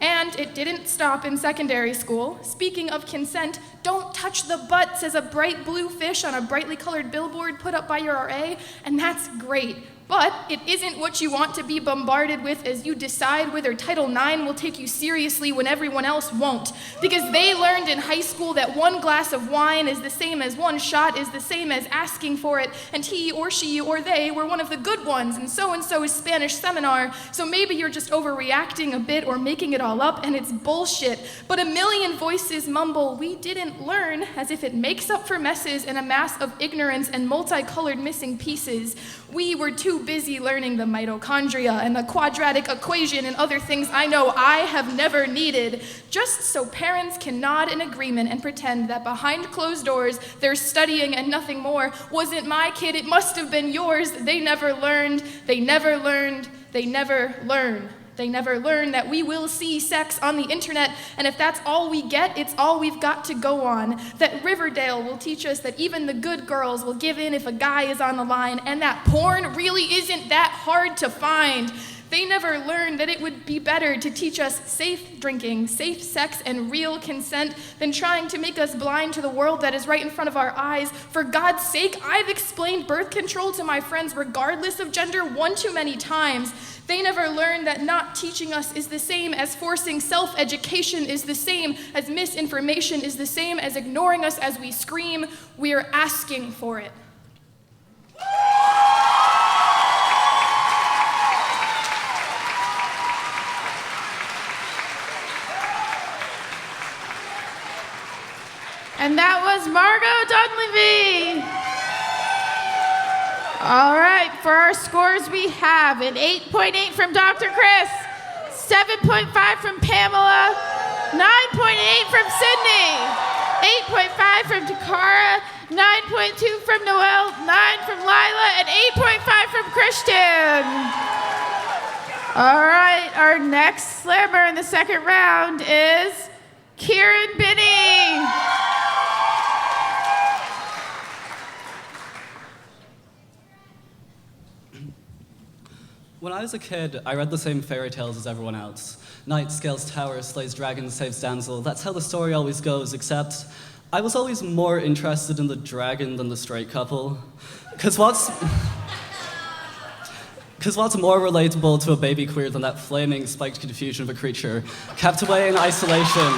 And it didn't stop in secondary school. Speaking of consent, don't touch the butt says a bright blue fish on a brightly colored billboard put up by your RA, and that's great. But it isn't what you want to be bombarded with as you decide whether Title IX will take you seriously when everyone else won't. Because they learned in high school that one glass of wine is the same as one shot is the same as asking for it, and he or she or they were one of the good ones in so-and-so's Spanish seminar, so maybe you're just overreacting a bit or making it all up and it's bullshit. But a million voices mumble, we didn't learn, as if it makes up for messes in a mass of ignorance and multicolored missing pieces. We were too busy learning the mitochondria and the quadratic equation and other things I know I have never needed, just so parents can nod in agreement and pretend that behind closed doors they're studying and nothing more. Wasn't my kid, it must have been yours. They never learned, they never learned, they never learned. They never learn that we will see sex on the internet, and if that's all we get, it's all we've got to go on. That Riverdale will teach us that even the good girls will give in if a guy is on the line, and that porn really isn't that hard to find. They never learned that it would be better to teach us safe drinking, safe sex, and real consent than trying to make us blind to the world that is right in front of our eyes. For God's sake, I've explained birth control to my friends regardless of gender one too many times. They never learned that not teaching us is the same as forcing self-education, is the same as misinformation, is the same as ignoring us as we scream. We're asking for it. And that was Margot Dunleavy. All right, for our scores we have an 8.8 from Dr. Chris, 7.5 from Pamela, 9.8 from Sydney, 8.5 from Takara, 9.2 from Noelle, 9 from Lila, and 8.5 from Christian. All right, our next slammer in the second round is Kieran Binney. When I was a kid, I read the same fairy tales as everyone else. Knight scales tower, slays dragon, saves damsel. That's how the story always goes, except I was always more interested in the dragon than the straight couple. Because what's more relatable to a baby queer than that flaming, spiked confusion of a creature, kept away in isolation.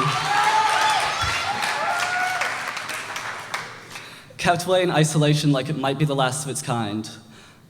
Kept away in isolation like it might be the last of its kind.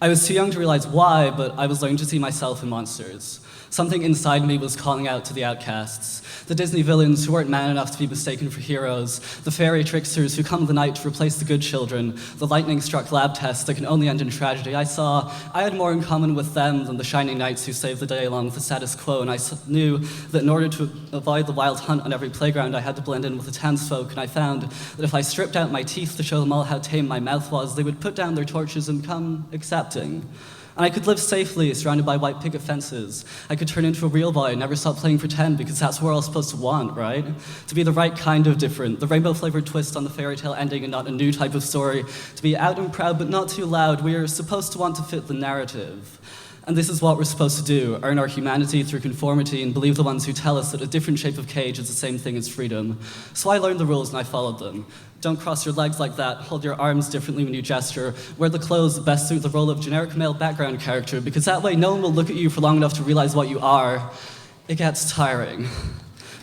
I was too young to realize why, but I was learning to see myself in monsters. Something inside me was calling out to the outcasts, the Disney villains who weren't man enough to be mistaken for heroes, the fairy tricksters who come in the night to replace the good children, the lightning-struck lab tests that can only end in tragedy. I saw I had more in common with them than the shining knights who saved the day along with the status quo, and I knew that in order to avoid the wild hunt on every playground, I had to blend in with the townsfolk, and I found that if I stripped out my teeth to show them all how tame my mouth was, they would put down their torches and become accepting. And I could live safely, surrounded by white picket fences. I could turn into a real boy and never stop playing pretend, because that's what we're all supposed to want, right? To be the right kind of different, the rainbow-flavored twist on the fairy tale ending and not a new type of story. To be out and proud, but not too loud. We are supposed to want to fit the narrative. And this is what we're supposed to do, earn our humanity through conformity and believe the ones who tell us that a different shape of cage is the same thing as freedom. So I learned the rules and I followed them. Don't cross your legs like that, hold your arms differently when you gesture, wear the clothes that best suit the role of generic male background character, because that way no one will look at you for long enough to realize what you are. It gets tiring.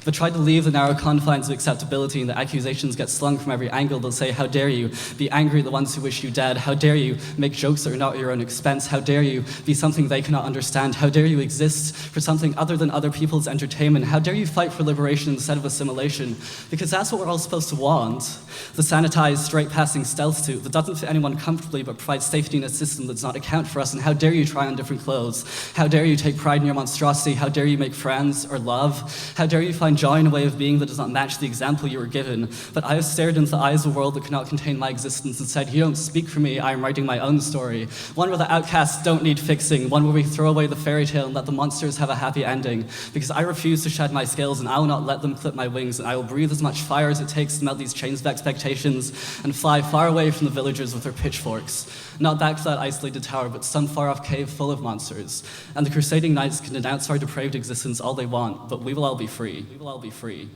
If I try to leave the narrow confines of acceptability and the accusations get slung from every angle, they'll say, how dare you be angry at the ones who wish you dead? How dare you make jokes that are not at your own expense? How dare you be something they cannot understand? How dare you exist for something other than other people's entertainment? How dare you fight for liberation instead of assimilation? Because that's what we're all supposed to want. The sanitized, straight-passing stealth suit that doesn't fit anyone comfortably but provides safety in a system that does not account for us. And how dare you try on different clothes? How dare you take pride in your monstrosity? How dare you make friends or love? How dare you find joy in a way of being that does not match the example you were given? But I have stared into the eyes of a world that cannot contain my existence and said, you don't speak for me, I am writing my own story. One where the outcasts don't need fixing, one where we throw away the fairy tale and let the monsters have a happy ending. Because I refuse to shed my scales and I will not let them clip my wings, and I will breathe as much fire as it takes to melt these chains of expectations and fly far away from the villagers with their pitchforks. Not back to that isolated tower, but some far-off cave full of monsters. And the crusading knights can denounce our depraved existence all they want, but we will all be free. We will all be free.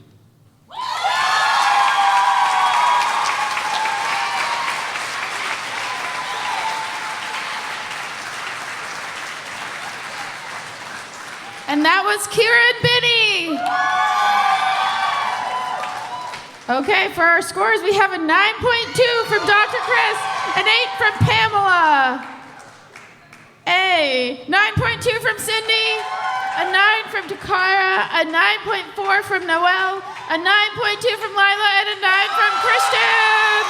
And that was Kira and Benny. Okay, for our scores, we have a 9.2 from Dr. Chris, an 8 from Pamela, a 9.2 from Cindy, a 9 from Takara, a 9.4 from Noelle, a 9.2 from Lila, and a 9 from Christian.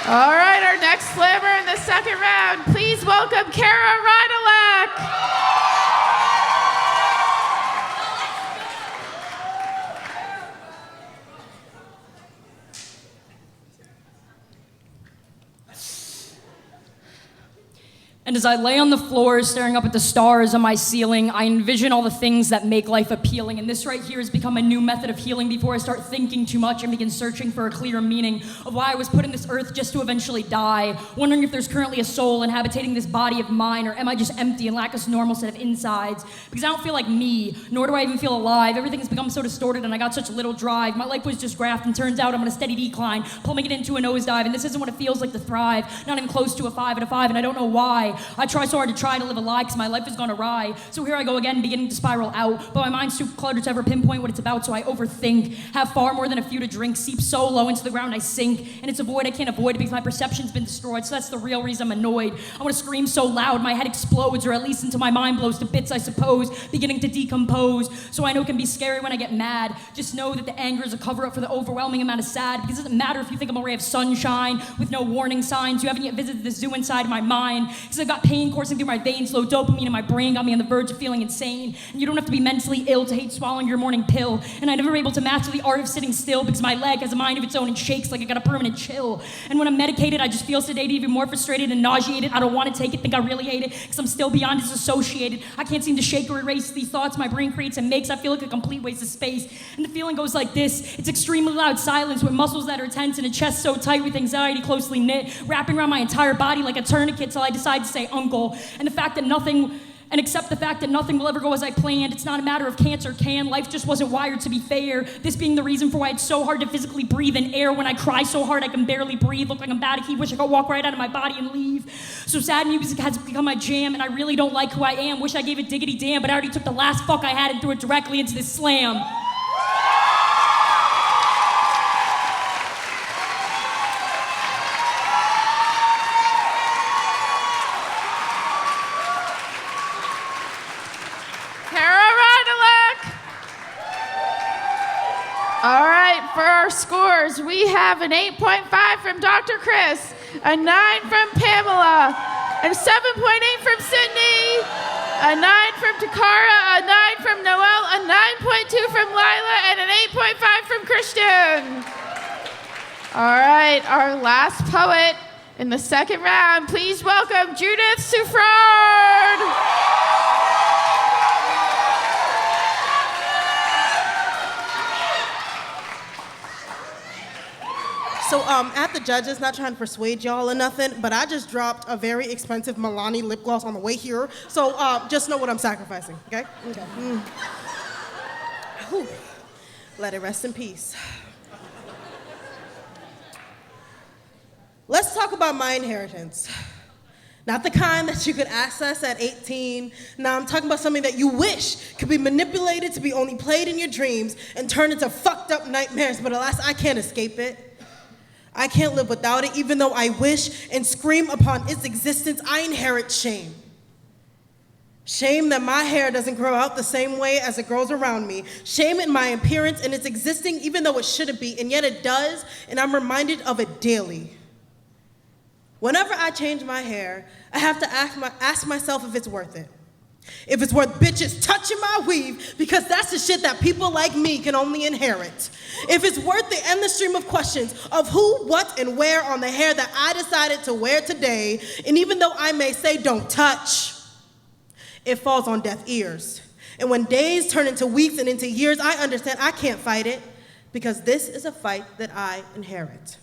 All right, our next slammer in the second round. Please welcome Kara Rydalek. And as I lay on the floor staring up at the stars on my ceiling, I envision all the things that make life appealing. And this right here has become a new method of healing before I start thinking too much and begin searching for a clear meaning of why I was put on this earth just to eventually die. Wondering if there's currently a soul inhabitating this body of mine, or am I just empty and lack a normal set of insides? Because I don't feel like me, nor do I even feel alive. Everything has become so distorted and I got such little drive. My life was just graft and turns out I'm on a steady decline, plummeting into a nosedive. And this isn't what it feels like to thrive. Not even close to a 5 out of 5, and I don't know why. I try so hard to try to live a lie because my life has gone awry. So here I go again, beginning to spiral out. But my mind's too cluttered to ever pinpoint what it's about, so I overthink. Have far more than a few to drink. Seep so low into the ground I sink. And it's a void I can't avoid because my perception's been destroyed. So that's the real reason I'm annoyed. I want to scream so loud my head explodes, or at least until my mind blows to bits, I suppose, beginning to decompose. So I know it can be scary when I get mad. Just know that the anger is a cover-up for the overwhelming amount of sad. Because it doesn't matter if you think I'm a ray of sunshine with no warning signs. You haven't yet visited the zoo inside my mind. Because I've got pain coursing through my veins, low dopamine in my brain got me on the verge of feeling insane. And you don't have to be mentally ill to hate swallowing your morning pill. And I never been able to master the art of sitting still because my leg has a mind of its own and shakes like I got a permanent chill. And when I'm medicated, I just feel sedated, even more frustrated and nauseated. I don't want to take it, think I really hate it, because I'm still beyond disassociated. I can't seem to shake or erase these thoughts my brain creates and makes. I feel like a complete waste of space. And the feeling goes like this. It's extremely loud silence with muscles that are tense and a chest so tight with anxiety closely knit, wrapping around my entire body like a tourniquet till I decide to say uncle. And the fact that nothing, and accept the fact that nothing will ever go as I planned. It's not a matter of can't or can. Life just wasn't wired to be fair. This being the reason for why it's so hard to physically breathe in air. When I cry so hard I can barely breathe. Look like I'm bad. Wish I could walk right out of my body and leave. So sad music has become my jam, and I really don't like who I am. Wish I gave a diggity damn, but I already took the last fuck I had and threw it directly into this slam. All right, for our scores, we have an 8.5 from Dr. Chris, a 9 from Pamela, a 7.8 from Sydney, a 9 from Takara, a 9 from Noelle, a 9.2 from Lila, and an 8.5 from Christian. All right, our last poet in the second round, please welcome Judith Suffrard. So at the judges, not trying to persuade y'all or nothing, but I just dropped a very expensive Milani lip gloss on the way here. So just know what I'm sacrificing, okay? Okay. Whew. Let it rest in peace. Let's talk about my inheritance. Not the kind that you could access at 18. Now I'm talking about something that you wish could be manipulated to be only played in your dreams and turned into fucked up nightmares, but alas, I can't escape it. I can't live without it, even though I wish and scream upon its existence. I inherit shame. Shame that my hair doesn't grow out the same way as it grows around me. Shame in my appearance and it's existing even though it shouldn't be, and yet it does, and I'm reminded of it daily. Whenever I change my hair, I have to ask myself if it's worth it. If it's worth bitches touching my weave, because that's the shit that people like me can only inherit. If it's worth the endless stream of questions of who, what, and where on the hair that I decided to wear today, and even though I may say don't touch, it falls on deaf ears. And when days turn into weeks and into years, I understand I can't fight it, because this is a fight that I inherit.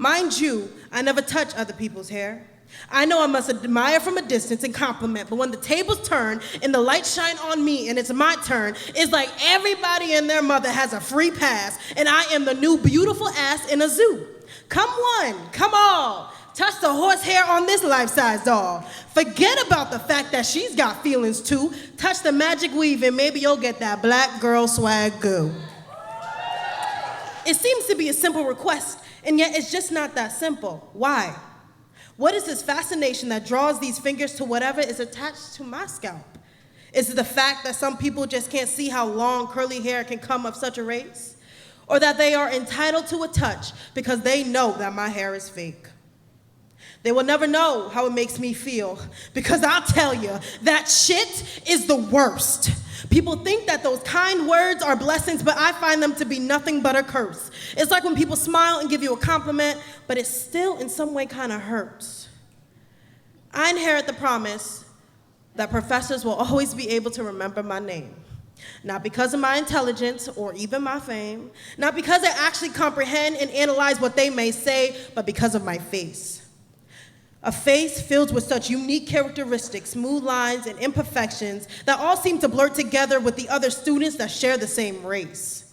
Mind you, I never touch other people's hair. I know I must admire from a distance and compliment, but when the tables turn and the lights shine on me and it's my turn, it's like everybody and their mother has a free pass, and I am the new beautiful ass in a zoo. Come one, come all, touch the horsehair on this life-size doll. Forget about the fact that she's got feelings too. Touch the magic weave and maybe you'll get that black girl swag goo. It seems to be a simple request, and yet it's just not that simple. Why? What is this fascination that draws these fingers to whatever is attached to my scalp? Is it the fact that some people just can't see how long curly hair can come of such a race? Or that they are entitled to a touch because they know that my hair is fake? They will never know how it makes me feel, because I'll tell you, that shit is the worst. People think that those kind words are blessings, but I find them to be nothing but a curse. It's like when people smile and give you a compliment, but it still in some way kind of hurts. I inherit the promise that professors will always be able to remember my name. Not because of my intelligence or even my fame, not because I actually comprehend and analyze what they may say, but because of my face. A face filled with such unique characteristics, smooth lines, and imperfections that all seem to blur together with the other students that share the same race.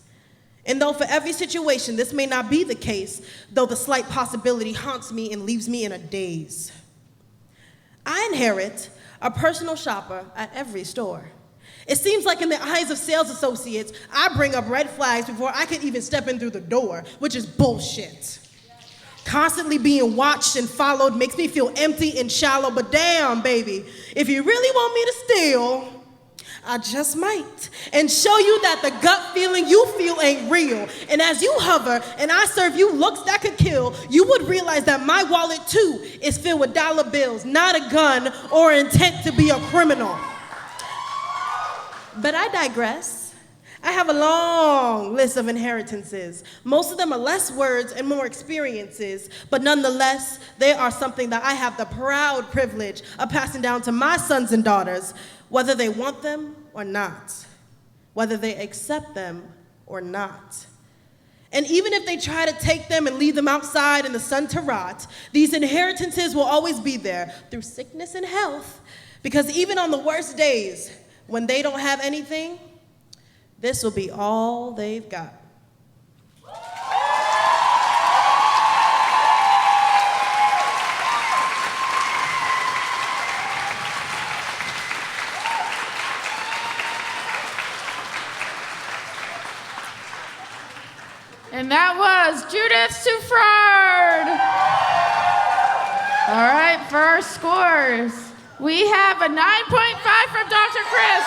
And though for every situation this may not be the case, though the slight possibility haunts me and leaves me in a daze. I inherit a personal shopper at every store. It seems like in the eyes of sales associates, I bring up red flags before I can even step in through the door, which is bullshit. Constantly being watched and followed makes me feel empty and shallow, but damn, baby, if you really want me to steal, I just might, and show you that the gut feeling you feel ain't real. And as you hover and I serve you looks that could kill, you would realize that my wallet too is filled with dollar bills, not a gun or intent to be a criminal. But I digress. I have a long list of inheritances. Most of them are less words and more experiences, but nonetheless, they are something that I have the proud privilege of passing down to my sons and daughters, whether they want them or not, whether they accept them or not. And even if they try to take them and leave them outside in the sun to rot, these inheritances will always be there through sickness and health, because even on the worst days, when they don't have anything, this will be all they've got. And that was Judith Suffrard. All right, for our scores, we have a 9.5 from Dr. Chris,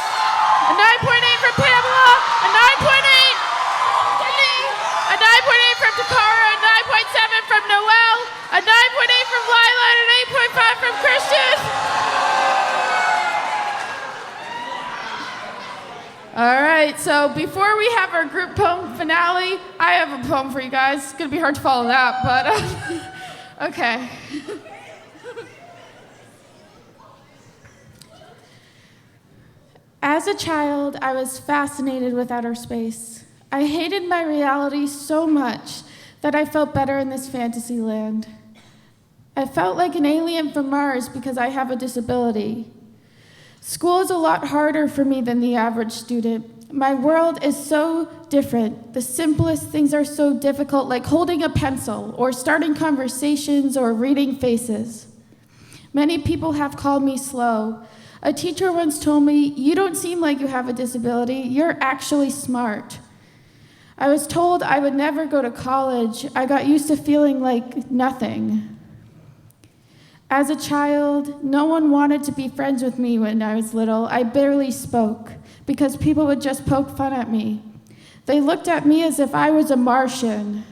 a 9.8 from Pamela, a 9.8 from me, a 9.8 from Takara, a 9.7 from Noelle, a 9.8 from Lila, and an 8.5 from Christian. All right, so before we have our group poem finale, I have a poem for you guys. It's gonna be hard to follow that, but okay. As a child, I was fascinated with outer space. I hated my reality so much that I felt better in this fantasy land. I felt like an alien from Mars because I have a disability. School is a lot harder for me than the average student. My world is so different. The simplest things are so difficult, like holding a pencil or starting conversations or reading faces. Many people have called me slow. A teacher once told me, "You don't seem like you have a disability. You're actually smart." I was told I would never go to college. I got used to feeling like nothing. As a child, no one wanted to be friends with me when I was little. I barely spoke because people would just poke fun at me. They looked at me as if I was a Martian.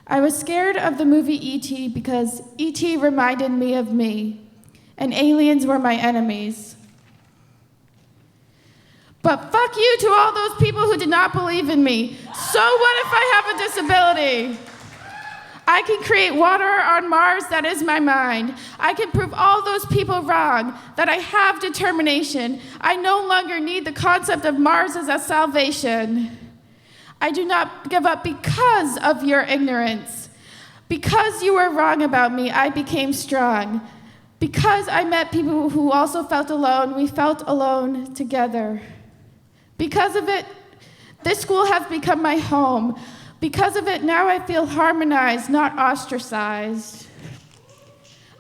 I was scared of the movie E.T. because E.T. reminded me of me, and aliens were my enemies. But fuck you to all those people who did not believe in me. So what if I have a disability? I can create water on Mars that is my mind. I can prove all those people wrong, that I have determination. I no longer need the concept of Mars as a salvation. I do not give up because of your ignorance. Because you were wrong about me, I became strong. Because I met people who also felt alone, we felt alone together. Because of it, this school has become my home. Because of it, now I feel harmonized, not ostracized.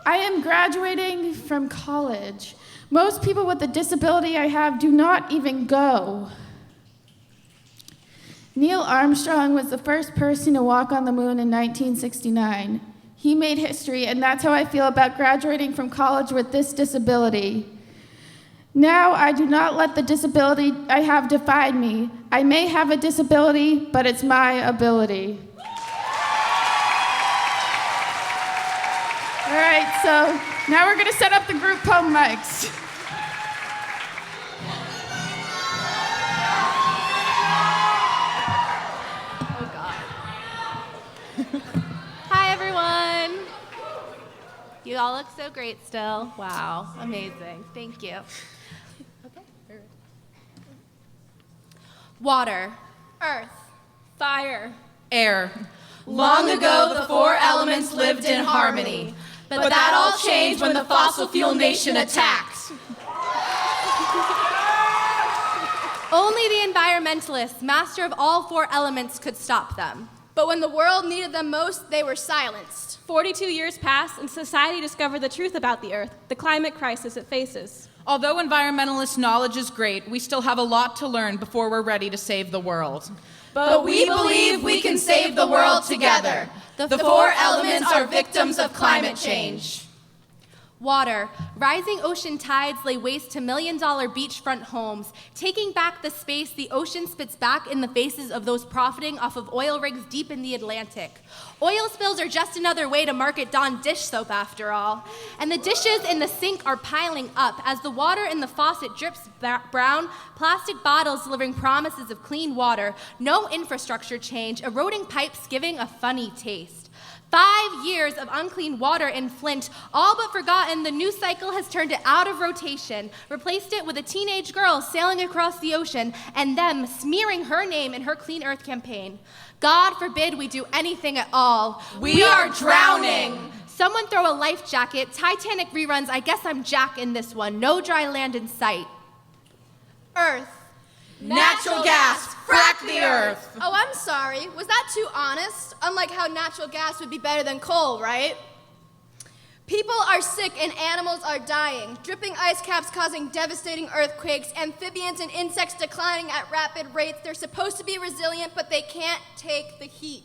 I am graduating from college. Most people with the disability I have do not even go. Neil Armstrong was the first person to walk on the moon in 1969. He made history, and that's how I feel about graduating from college with this disability. Now I do not let the disability I have define me. I may have a disability, but it's my ability. All right, so now we're going to set up the group poem mics. Oh, God. Hi, everyone. You all look so great still. Wow, amazing. Thank you. Water, earth, fire, Air. Long ago, the four elements lived in harmony. But that all changed when the fossil fuel nation attacked. Only the environmentalists, master of all four elements, could stop them. But when the world needed them most, they were silenced. 42 years passed, and society discovered the truth about the Earth, the climate crisis it faces. Although environmentalist knowledge is great, we still have a lot to learn before we're ready to save the world. But we believe we can save the world together. The four elements are victims of climate change. Water. Rising ocean tides lay waste to million-dollar beachfront homes, taking back the space the ocean spits back in the faces of those profiting off of oil rigs deep in the Atlantic. Oil spills are just another way to market Dawn dish soap, after all. And the dishes in the sink are piling up as the water in the faucet drips brown, plastic bottles delivering promises of clean water, no infrastructure change, eroding pipes giving a funny taste. 5 years of unclean water in Flint, all but forgotten, the news cycle has turned it out of rotation, replaced it with a teenage girl sailing across the ocean, and them smearing her name in her Clean Earth campaign. God forbid we do anything at all. We are drowning. Someone throw a life jacket. Titanic reruns, I guess I'm Jack in this one. No dry land in sight. Earth. Natural gas, frack the earth. Oh, I'm sorry. Was that too honest? Unlike how natural gas would be better than coal, right? People are sick and animals are dying. Dripping ice caps causing devastating earthquakes, amphibians and insects declining at rapid rates. They're supposed to be resilient, but they can't take the heat.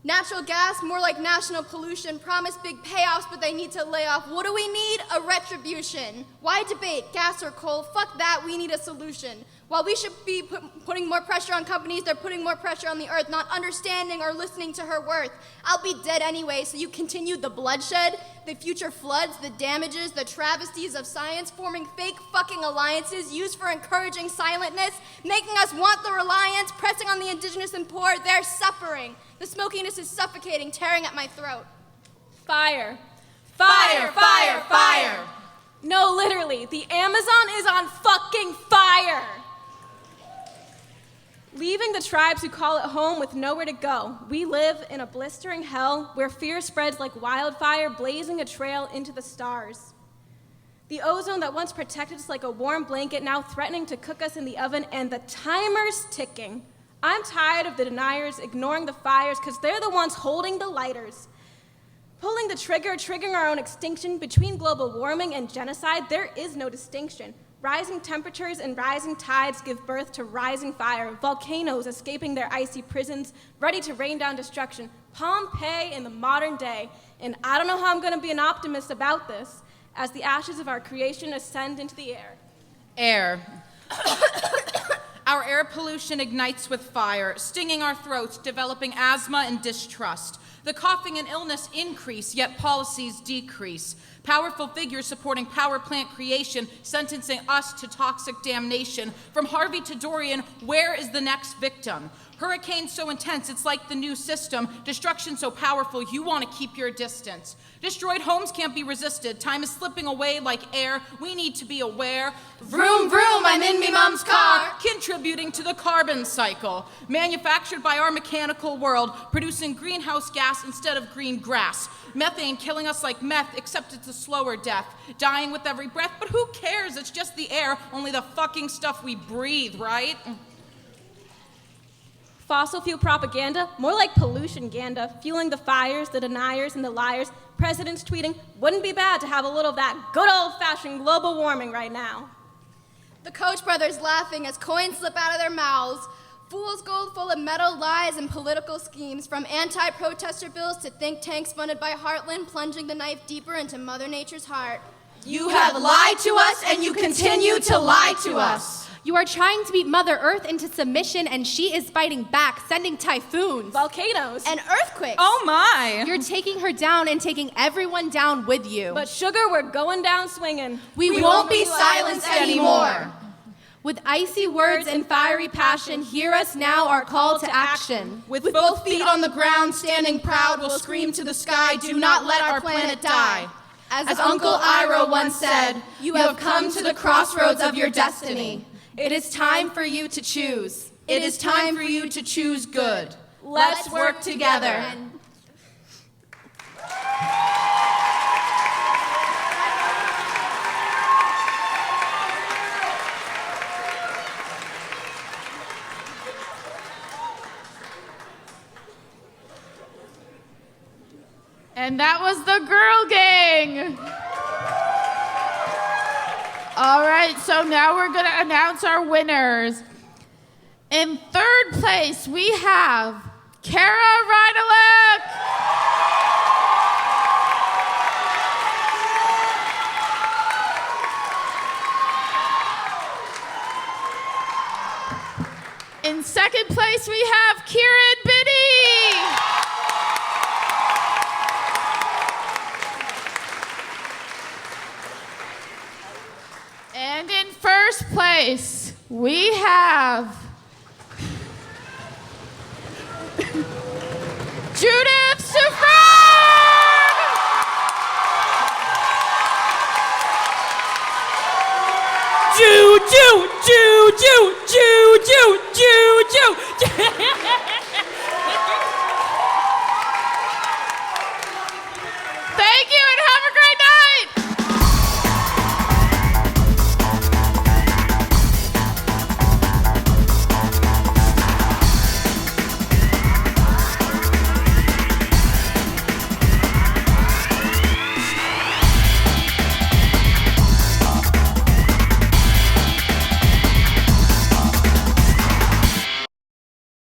Natural gas, more like national pollution, promise big payoffs, but they need to lay off. What do we need? A retribution. Why debate, gas or coal? Fuck that, we need a solution. While we should be putting more pressure on companies, they're putting more pressure on the earth, not understanding or listening to her worth. I'll be dead anyway, so you continue the bloodshed, the future floods, the damages, the travesties of science, forming fake fucking alliances used for encouraging silentness, making us want the reliance, pressing on the indigenous and poor. They're suffering. The smokiness is suffocating, tearing at my throat. Fire. Fire, fire, fire. No, literally, the Amazon is on fucking fire. Leaving the tribes who call it home with nowhere to go, we live in a blistering hell where fear spreads like wildfire, blazing a trail into the stars. The ozone that once protected us like a warm blanket, now threatening to cook us in the oven, and the timer's ticking. I'm tired of the deniers ignoring the fires because they're the ones holding the lighters. Pulling the trigger, triggering our own extinction. Between global warming and genocide, there is no distinction. Rising temperatures and rising tides give birth to rising fire, volcanoes escaping their icy prisons, ready to rain down destruction. Pompeii in the modern day. And I don't know how I'm going to be an optimist about this, as the ashes of our creation ascend into the air. Air. Our air pollution ignites with fire, stinging our throats, developing asthma and distrust. The coughing and illness increase, yet policies decrease. Powerful figures supporting power plant creation, sentencing us to toxic damnation. From Harvey to Dorian, where is the next victim? Hurricanes so intense, it's like the new system. Destruction so powerful, you want to keep your distance. Destroyed homes can't be resisted. Time is slipping away like air. We need to be aware. Vroom, vroom, I'm in me mom's car. Contributing to the carbon cycle. Manufactured by our mechanical world, producing greenhouse gas instead of green grass. Methane killing us like meth, except it's a slower death. Dying with every breath, but who cares? It's just the air, only the fucking stuff we breathe, right? Fossil fuel propaganda, more like pollution-ganda, fueling the fires, the deniers, and the liars. Presidents tweeting, wouldn't be bad to have a little of that good old-fashioned global warming right now. The Koch brothers laughing as coins slip out of their mouths. Fool's gold full of metal lies and political schemes, from anti-protester bills to think tanks funded by Heartland, plunging the knife deeper into Mother Nature's heart. You have lied to us, and you continue to lie to us. You are trying to beat Mother Earth into submission, and she is fighting back, sending typhoons, volcanoes, and earthquakes. Oh my! You're taking her down and taking everyone down with you. But sugar, we're going down swinging. We won't be silenced anymore. With icy words and fiery passion, hear us now, our call to action. With both feet on the ground, standing proud, we'll scream to the sky, do not let our planet die. As Uncle Ira once said, you have come to the crossroads of your destiny. It is time for you to choose. It is time for you to choose good. Let's work together. And that was the Girl Gang. All right, so now we're going to announce our winners. In third place, we have Kara Rydalek. In second place, we have Kieran Biddy. And in first place, we have Judith Suffren! Choo, choo, choo, choo, choo, choo, choo, choo.